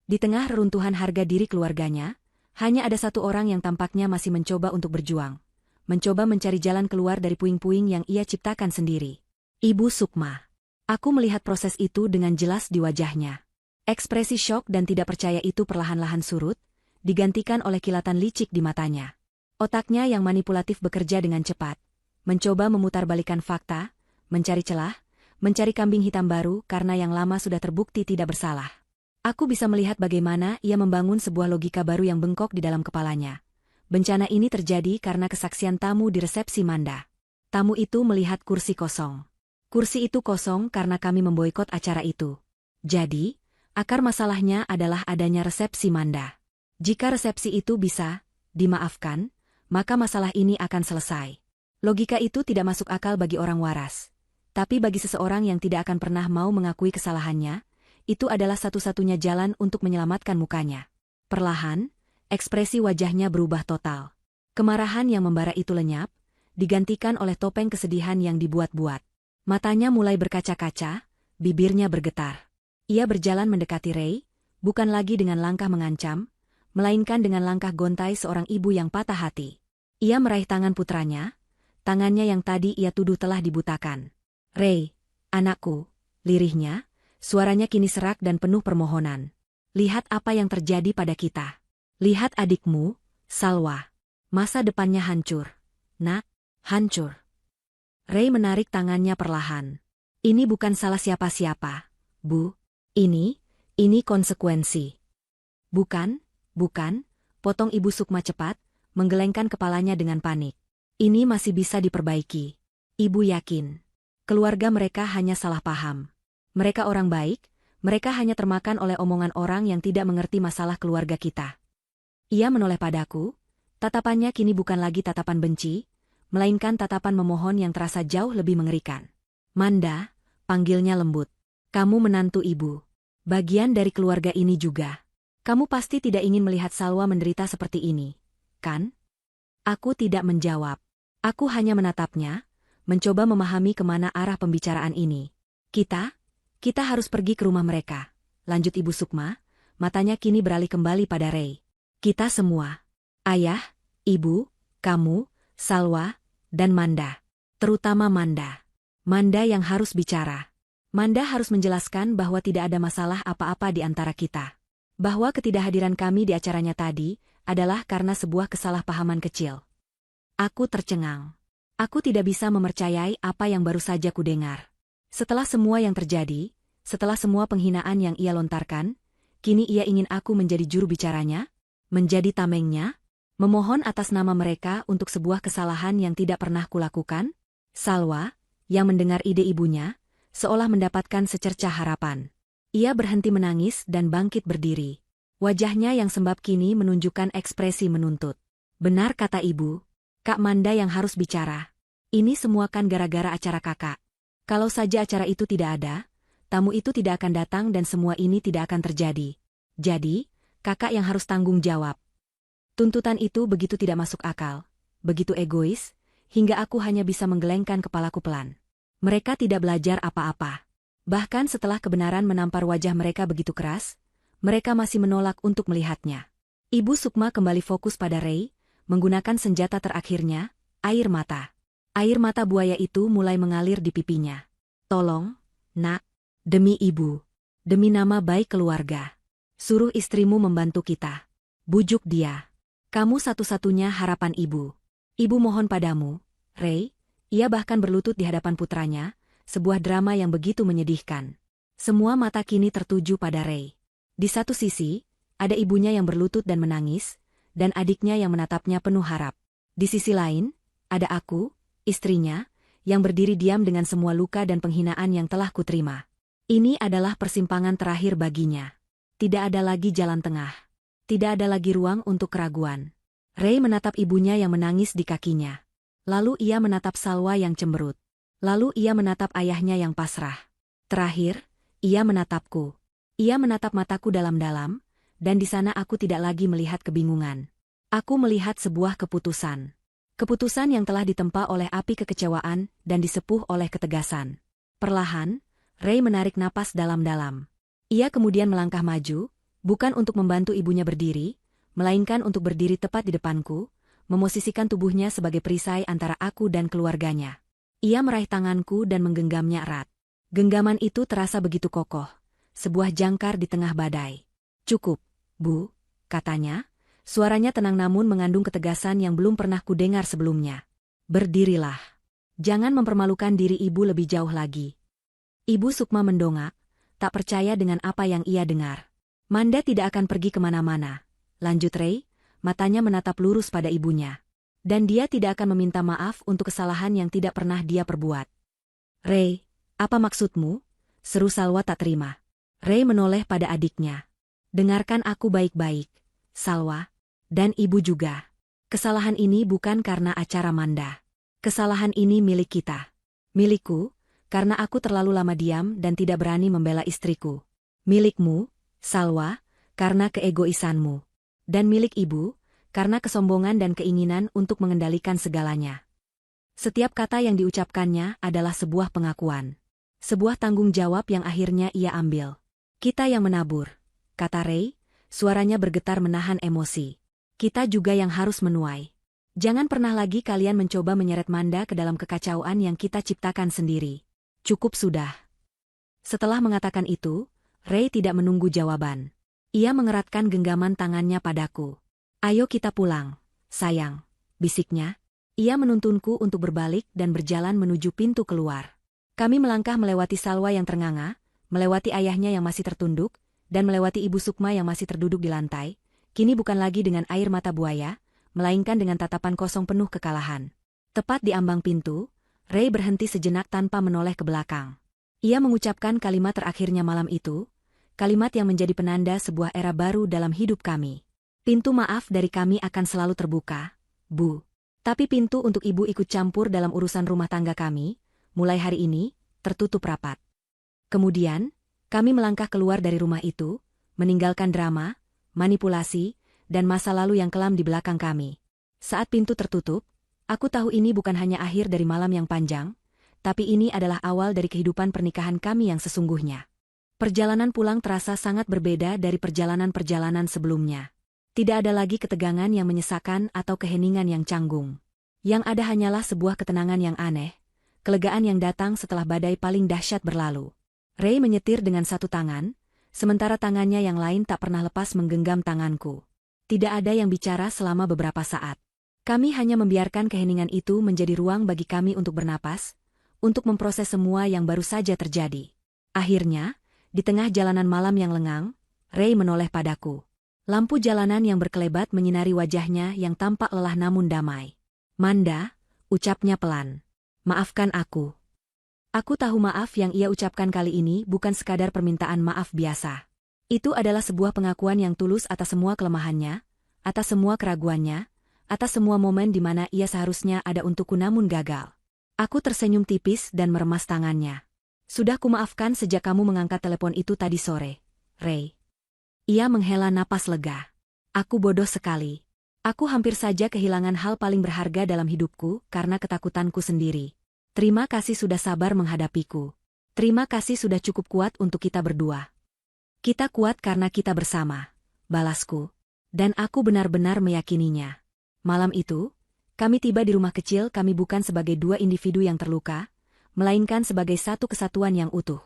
Di tengah reruntuhan harga diri keluarganya, hanya ada satu orang yang tampaknya masih mencoba untuk berjuang. Mencoba mencari jalan keluar dari puing-puing yang ia ciptakan sendiri. Ibu Sukma. Aku melihat proses itu dengan jelas di wajahnya. Ekspresi syok dan tidak percaya itu perlahan-lahan surut, digantikan oleh kilatan licik di matanya. Otaknya yang manipulatif bekerja dengan cepat, mencoba memutarbalikkan fakta, mencari celah, mencari kambing hitam baru karena yang lama sudah terbukti tidak bersalah. Aku bisa melihat bagaimana ia membangun sebuah logika baru yang bengkok di dalam kepalanya. Bencana ini terjadi karena kesaksian tamu di resepsi Manda. Tamu itu melihat kursi kosong. Kursi itu kosong karena kami memboikot acara itu. Jadi, akar masalahnya adalah adanya resepsi Manda. Jika resepsi itu bisa dimaafkan, maka masalah ini akan selesai. Logika itu tidak masuk akal bagi orang waras. Tapi bagi seseorang yang tidak akan pernah mau mengakui kesalahannya, itu adalah satu-satunya jalan untuk menyelamatkan mukanya. Perlahan, ekspresi wajahnya berubah total. Kemarahan yang membara itu lenyap, digantikan oleh topeng kesedihan yang dibuat-buat. Matanya mulai berkaca-kaca, bibirnya bergetar. Ia berjalan mendekati Ray, bukan lagi dengan langkah mengancam, melainkan dengan langkah gontai seorang ibu yang patah hati. Ia meraih tangan putranya, tangannya yang tadi ia tuduh telah dibutakan. Ray, anakku, lirihnya, suaranya kini serak dan penuh permohonan. Lihat apa yang terjadi pada kita. Lihat adikmu, Salwa. Masa depannya hancur. Nak, hancur. Ray menarik tangannya perlahan. Ini bukan salah siapa-siapa, Bu. Ini konsekuensi. Bukan, potong Ibu Sukma cepat, menggelengkan kepalanya dengan panik. Ini masih bisa diperbaiki. Ibu yakin. Keluarga mereka hanya salah paham. Mereka orang baik, mereka hanya termakan oleh omongan orang yang tidak mengerti masalah keluarga kita. Ia menoleh padaku, tatapannya kini bukan lagi tatapan benci, melainkan tatapan memohon yang terasa jauh lebih mengerikan. Manda, panggilnya lembut. Kamu menantu ibu. Bagian dari keluarga ini juga. Kamu pasti tidak ingin melihat Salwa menderita seperti ini, kan? Aku tidak menjawab. Aku hanya menatapnya, mencoba memahami kemana arah pembicaraan ini. Kita harus pergi ke rumah mereka, lanjut Ibu Sukma, matanya kini beralih kembali pada Ray. Kita semua. Ayah, Ibu, kamu, Salwa, dan Manda. Terutama Manda. Manda yang harus bicara. Manda harus menjelaskan bahwa tidak ada masalah apa-apa di antara kita. Bahwa ketidakhadiran kami di acaranya tadi adalah karena sebuah kesalahpahaman kecil. Aku tercengang. Aku tidak bisa mempercayai apa yang baru saja kudengar. Setelah semua yang terjadi, setelah semua penghinaan yang ia lontarkan, kini ia ingin aku menjadi juru bicaranya, menjadi tamengnya, memohon atas nama mereka untuk sebuah kesalahan yang tidak pernah kulakukan. Salwa, yang mendengar ide ibunya, seolah mendapatkan secercah harapan. Ia berhenti menangis dan bangkit berdiri. Wajahnya yang sembab kini menunjukkan ekspresi menuntut. Benar kata ibu, Kak Manda yang harus bicara. Ini semua kan gara-gara acara kakak. Kalau saja acara itu tidak ada, tamu itu tidak akan datang dan semua ini tidak akan terjadi. Jadi, kakak yang harus tanggung jawab. Tuntutan itu begitu tidak masuk akal, begitu egois, hingga aku hanya bisa menggelengkan kepalaku pelan. Mereka tidak belajar apa-apa. Bahkan setelah kebenaran menampar wajah mereka begitu keras, mereka masih menolak untuk melihatnya. Ibu Sukma kembali fokus pada Ray, menggunakan senjata terakhirnya, air mata. Air mata buaya itu mulai mengalir di pipinya. Tolong, nak, demi ibu, demi nama baik keluarga. Suruh istrimu membantu kita. Bujuk dia. Kamu satu-satunya harapan ibu. Ibu mohon padamu, Ray. Ia bahkan berlutut di hadapan putranya, sebuah drama yang begitu menyedihkan. Semua mata kini tertuju pada Ray. Di satu sisi, ada ibunya yang berlutut dan menangis, dan adiknya yang menatapnya penuh harap. Di sisi lain, ada aku, istrinya, yang berdiri diam dengan semua luka dan penghinaan yang telah kuterima. Ini adalah persimpangan terakhir baginya. Tidak ada lagi jalan tengah. Tidak ada lagi ruang untuk keraguan. Ray menatap ibunya yang menangis di kakinya. Lalu ia menatap Salwa yang cemberut. Lalu ia menatap ayahnya yang pasrah. Terakhir, ia menatapku. Ia menatap mataku dalam-dalam, dan di sana aku tidak lagi melihat kebingungan. Aku melihat sebuah keputusan. Keputusan yang telah ditempa oleh api kekecewaan dan disepuh oleh ketegasan. Perlahan, Ray menarik napas dalam-dalam. Ia kemudian melangkah maju, bukan untuk membantu ibunya berdiri, melainkan untuk berdiri tepat di depanku, memosisikan tubuhnya sebagai perisai antara aku dan keluarganya. Ia meraih tanganku dan menggenggamnya erat. Genggaman itu terasa begitu kokoh, sebuah jangkar di tengah badai. Cukup, Bu, katanya. Suaranya tenang namun mengandung ketegasan yang belum pernah kudengar sebelumnya. Berdirilah. Jangan mempermalukan diri ibu lebih jauh lagi. Ibu Sukma mendongak, tak percaya dengan apa yang ia dengar. Manda tidak akan pergi kemana-mana. Lanjut Ray, matanya menatap lurus pada ibunya. Dan dia tidak akan meminta maaf untuk kesalahan yang tidak pernah dia perbuat. Ray, apa maksudmu? Seru Salwa tak terima. Ray menoleh pada adiknya. Dengarkan aku baik-baik, Salwa. Dan ibu juga. Kesalahan ini bukan karena acara Manda. Kesalahan ini milik kita. Milikku, karena aku terlalu lama diam dan tidak berani membela istriku. Milikmu, Salwa, karena keegoisanmu. Dan milik ibu, karena kesombongan dan keinginan untuk mengendalikan segalanya. Setiap kata yang diucapkannya adalah sebuah pengakuan. Sebuah tanggung jawab yang akhirnya ia ambil. Kita yang menabur, kata Ray, suaranya bergetar menahan emosi. Kita juga yang harus menuai. Jangan pernah lagi kalian mencoba menyeret Manda ke dalam kekacauan yang kita ciptakan sendiri. Cukup sudah. Setelah mengatakan itu, Ray tidak menunggu jawaban. Ia mengeratkan genggaman tangannya padaku. Ayo kita pulang, sayang, bisiknya. Ia menuntunku untuk berbalik dan berjalan menuju pintu keluar. Kami melangkah melewati Salwa yang ternganga, melewati ayahnya yang masih tertunduk, dan melewati Ibu Sukma yang masih terduduk di lantai. Kini bukan lagi dengan air mata buaya, melainkan dengan tatapan kosong penuh kekalahan. Tepat di ambang pintu, Ray berhenti sejenak tanpa menoleh ke belakang. Ia mengucapkan kalimat terakhirnya malam itu, kalimat yang menjadi penanda sebuah era baru dalam hidup kami. Pintu maaf dari kami akan selalu terbuka, Bu. Tapi pintu untuk ibu ikut campur dalam urusan rumah tangga kami, mulai hari ini, tertutup rapat. Kemudian, kami melangkah keluar dari rumah itu, meninggalkan drama, manipulasi, dan masa lalu yang kelam di belakang kami. Saat pintu tertutup, Aku tahu ini bukan hanya akhir dari malam yang panjang, tapi ini adalah awal dari kehidupan pernikahan kami yang sesungguhnya. Perjalanan pulang terasa sangat berbeda dari perjalanan-perjalanan sebelumnya. Tidak ada lagi ketegangan yang menyesakan atau keheningan yang canggung. Yang ada hanyalah sebuah ketenangan yang aneh, kelegaan yang datang setelah badai paling dahsyat berlalu. Ray menyetir dengan satu tangan, sementara tangannya yang lain tak pernah lepas menggenggam tanganku. Tidak ada yang bicara selama beberapa saat. Kami hanya membiarkan keheningan itu menjadi ruang bagi kami untuk bernapas, untuk memproses semua yang baru saja terjadi. Akhirnya, di tengah jalanan malam yang lengang, Ray menoleh padaku. Lampu jalanan yang berkelebat menyinari wajahnya yang tampak lelah namun damai. "Manda," ucapnya pelan. "Maafkan aku." Aku tahu maaf yang ia ucapkan kali ini bukan sekadar permintaan maaf biasa. Itu adalah sebuah pengakuan yang tulus atas semua kelemahannya, atas semua keraguannya, atas semua momen di mana ia seharusnya ada untukku namun gagal. Aku tersenyum tipis dan meremas tangannya. "Sudah kumaafkan sejak kamu mengangkat telepon itu tadi sore, Ray." Ia menghela napas lega. "Aku bodoh sekali. Aku hampir saja kehilangan hal paling berharga dalam hidupku karena ketakutanku sendiri. Terima kasih sudah sabar menghadapiku. Terima kasih sudah cukup kuat untuk kita berdua." "Kita kuat karena kita bersama," balasku. Dan aku benar-benar meyakininya. Malam itu, kami tiba di rumah kecil kami bukan sebagai dua individu yang terluka, melainkan sebagai satu kesatuan yang utuh.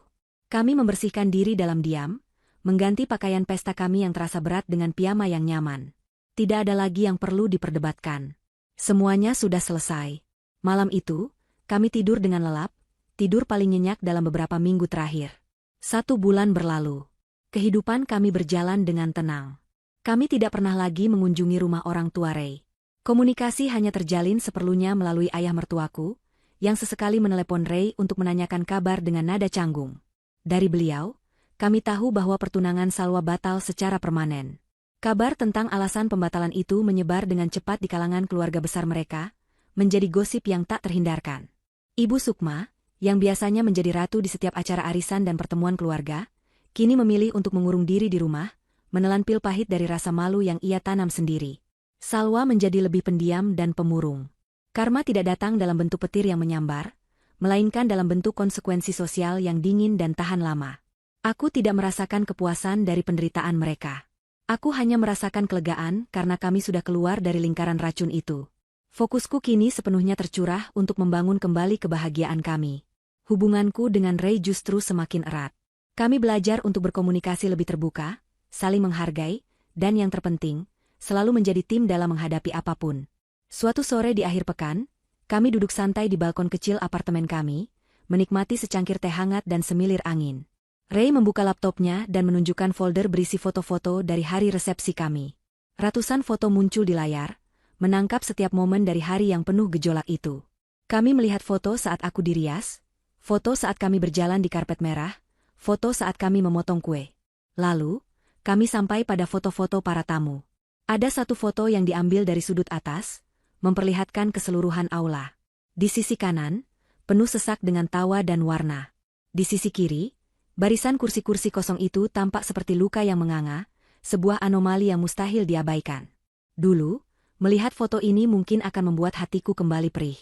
Kami membersihkan diri dalam diam, mengganti pakaian pesta kami yang terasa berat dengan piyama yang nyaman. Tidak ada lagi yang perlu diperdebatkan. Semuanya sudah selesai. Malam itu, kami tidur dengan lelap, tidur paling nyenyak dalam beberapa minggu terakhir. 1 bulan berlalu. Kehidupan kami berjalan dengan tenang. Kami tidak pernah lagi mengunjungi rumah orang tua Ray. Komunikasi hanya terjalin seperlunya melalui ayah mertuaku, yang sesekali menelepon Ray untuk menanyakan kabar dengan nada canggung. Dari beliau, kami tahu bahwa pertunangan Salwa batal secara permanen. Kabar tentang alasan pembatalan itu menyebar dengan cepat di kalangan keluarga besar mereka, menjadi gosip yang tak terhindarkan. Ibu Sukma, yang biasanya menjadi ratu di setiap acara arisan dan pertemuan keluarga, kini memilih untuk mengurung diri di rumah, menelan pil pahit dari rasa malu yang ia tanam sendiri. Salwa menjadi lebih pendiam dan pemurung. Karma tidak datang dalam bentuk petir yang menyambar, melainkan dalam bentuk konsekuensi sosial yang dingin dan tahan lama. Aku tidak merasakan kepuasan dari penderitaan mereka. Aku hanya merasakan kelegaan karena kami sudah keluar dari lingkaran racun itu. Fokusku kini sepenuhnya tercurah untuk membangun kembali kebahagiaan kami. Hubunganku dengan Ray justru semakin erat. Kami belajar untuk berkomunikasi lebih terbuka, saling menghargai, dan yang terpenting, selalu menjadi tim dalam menghadapi apapun. Suatu sore di akhir pekan, kami duduk santai di balkon kecil apartemen kami, menikmati secangkir teh hangat dan semilir angin. Ray membuka laptopnya dan menunjukkan folder berisi foto-foto dari hari resepsi kami. Ratusan foto muncul di layar, menangkap setiap momen dari hari yang penuh gejolak itu. Kami melihat foto saat aku dirias, foto saat kami berjalan di karpet merah, foto saat kami memotong kue. Lalu, kami sampai pada foto-foto para tamu. Ada satu foto yang diambil dari sudut atas, memperlihatkan keseluruhan aula. Di sisi kanan, penuh sesak dengan tawa dan warna. Di sisi kiri, barisan kursi-kursi kosong itu tampak seperti luka yang menganga, sebuah anomali yang mustahil diabaikan. Dulu, melihat foto ini mungkin akan membuat hatiku kembali perih.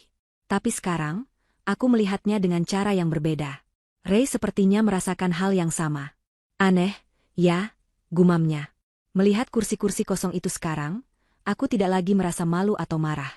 Tapi sekarang, aku melihatnya dengan cara yang berbeda. Ray sepertinya merasakan hal yang sama. "Aneh, ya," gumamnya. Melihat kursi-kursi kosong itu sekarang, aku tidak lagi merasa malu atau marah.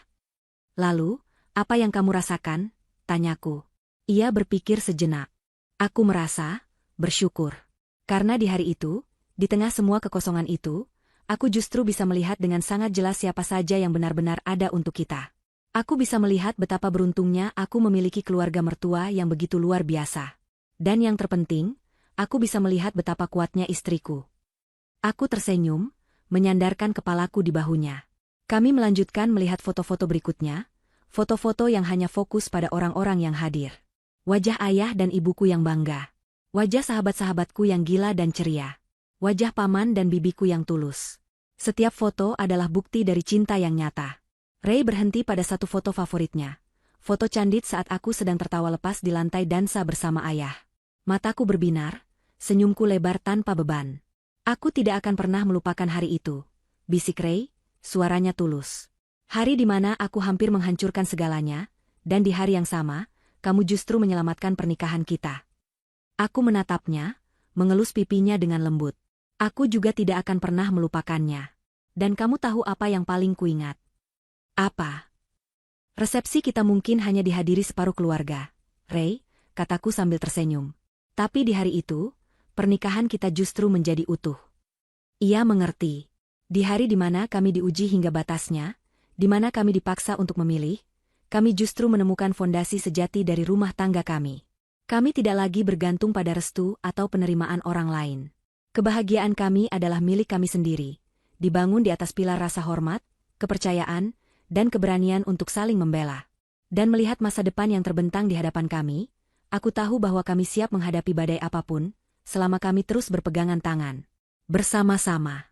"Lalu, apa yang kamu rasakan?" tanyaku. Ia berpikir sejenak. "Aku merasa bersyukur. Karena di hari itu, di tengah semua kekosongan itu, aku justru bisa melihat dengan sangat jelas siapa saja yang benar-benar ada untuk kita. Aku bisa melihat betapa beruntungnya aku memiliki keluarga mertua yang begitu luar biasa. Dan yang terpenting, aku bisa melihat betapa kuatnya istriku." Aku tersenyum, menyandarkan kepalaku di bahunya. Kami melanjutkan melihat foto-foto berikutnya, foto-foto yang hanya fokus pada orang-orang yang hadir. Wajah ayah dan ibuku yang bangga. Wajah sahabat-sahabatku yang gila dan ceria. Wajah paman dan bibiku yang tulus. Setiap foto adalah bukti dari cinta yang nyata. Ray berhenti pada satu foto favoritnya. Foto candid saat aku sedang tertawa lepas di lantai dansa bersama ayah. Mataku berbinar, senyumku lebar tanpa beban. "Aku tidak akan pernah melupakan hari itu," bisik Ray, suaranya tulus. Hari di mana aku hampir menghancurkan segalanya, dan di hari yang sama, kamu justru menyelamatkan pernikahan kita. Aku menatapnya, mengelus pipinya dengan lembut. Aku juga tidak akan pernah melupakannya. Dan kamu tahu apa yang paling kuingat? Apa? Resepsi kita mungkin hanya dihadiri separuh keluarga, Ray, kataku sambil tersenyum. Tapi di hari itu, pernikahan kita justru menjadi utuh. Ia mengerti. Di hari di mana kami diuji hingga batasnya, di mana kami dipaksa untuk memilih, kami justru menemukan fondasi sejati dari rumah tangga kami. Kami tidak lagi bergantung pada restu atau penerimaan orang lain. Kebahagiaan kami adalah milik kami sendiri, dibangun di atas pilar rasa hormat, kepercayaan, dan keberanian untuk saling membela. Dan melihat masa depan yang terbentang di hadapan kami, aku tahu bahwa kami siap menghadapi badai apapun, selama kami terus berpegangan tangan. Bersama-sama.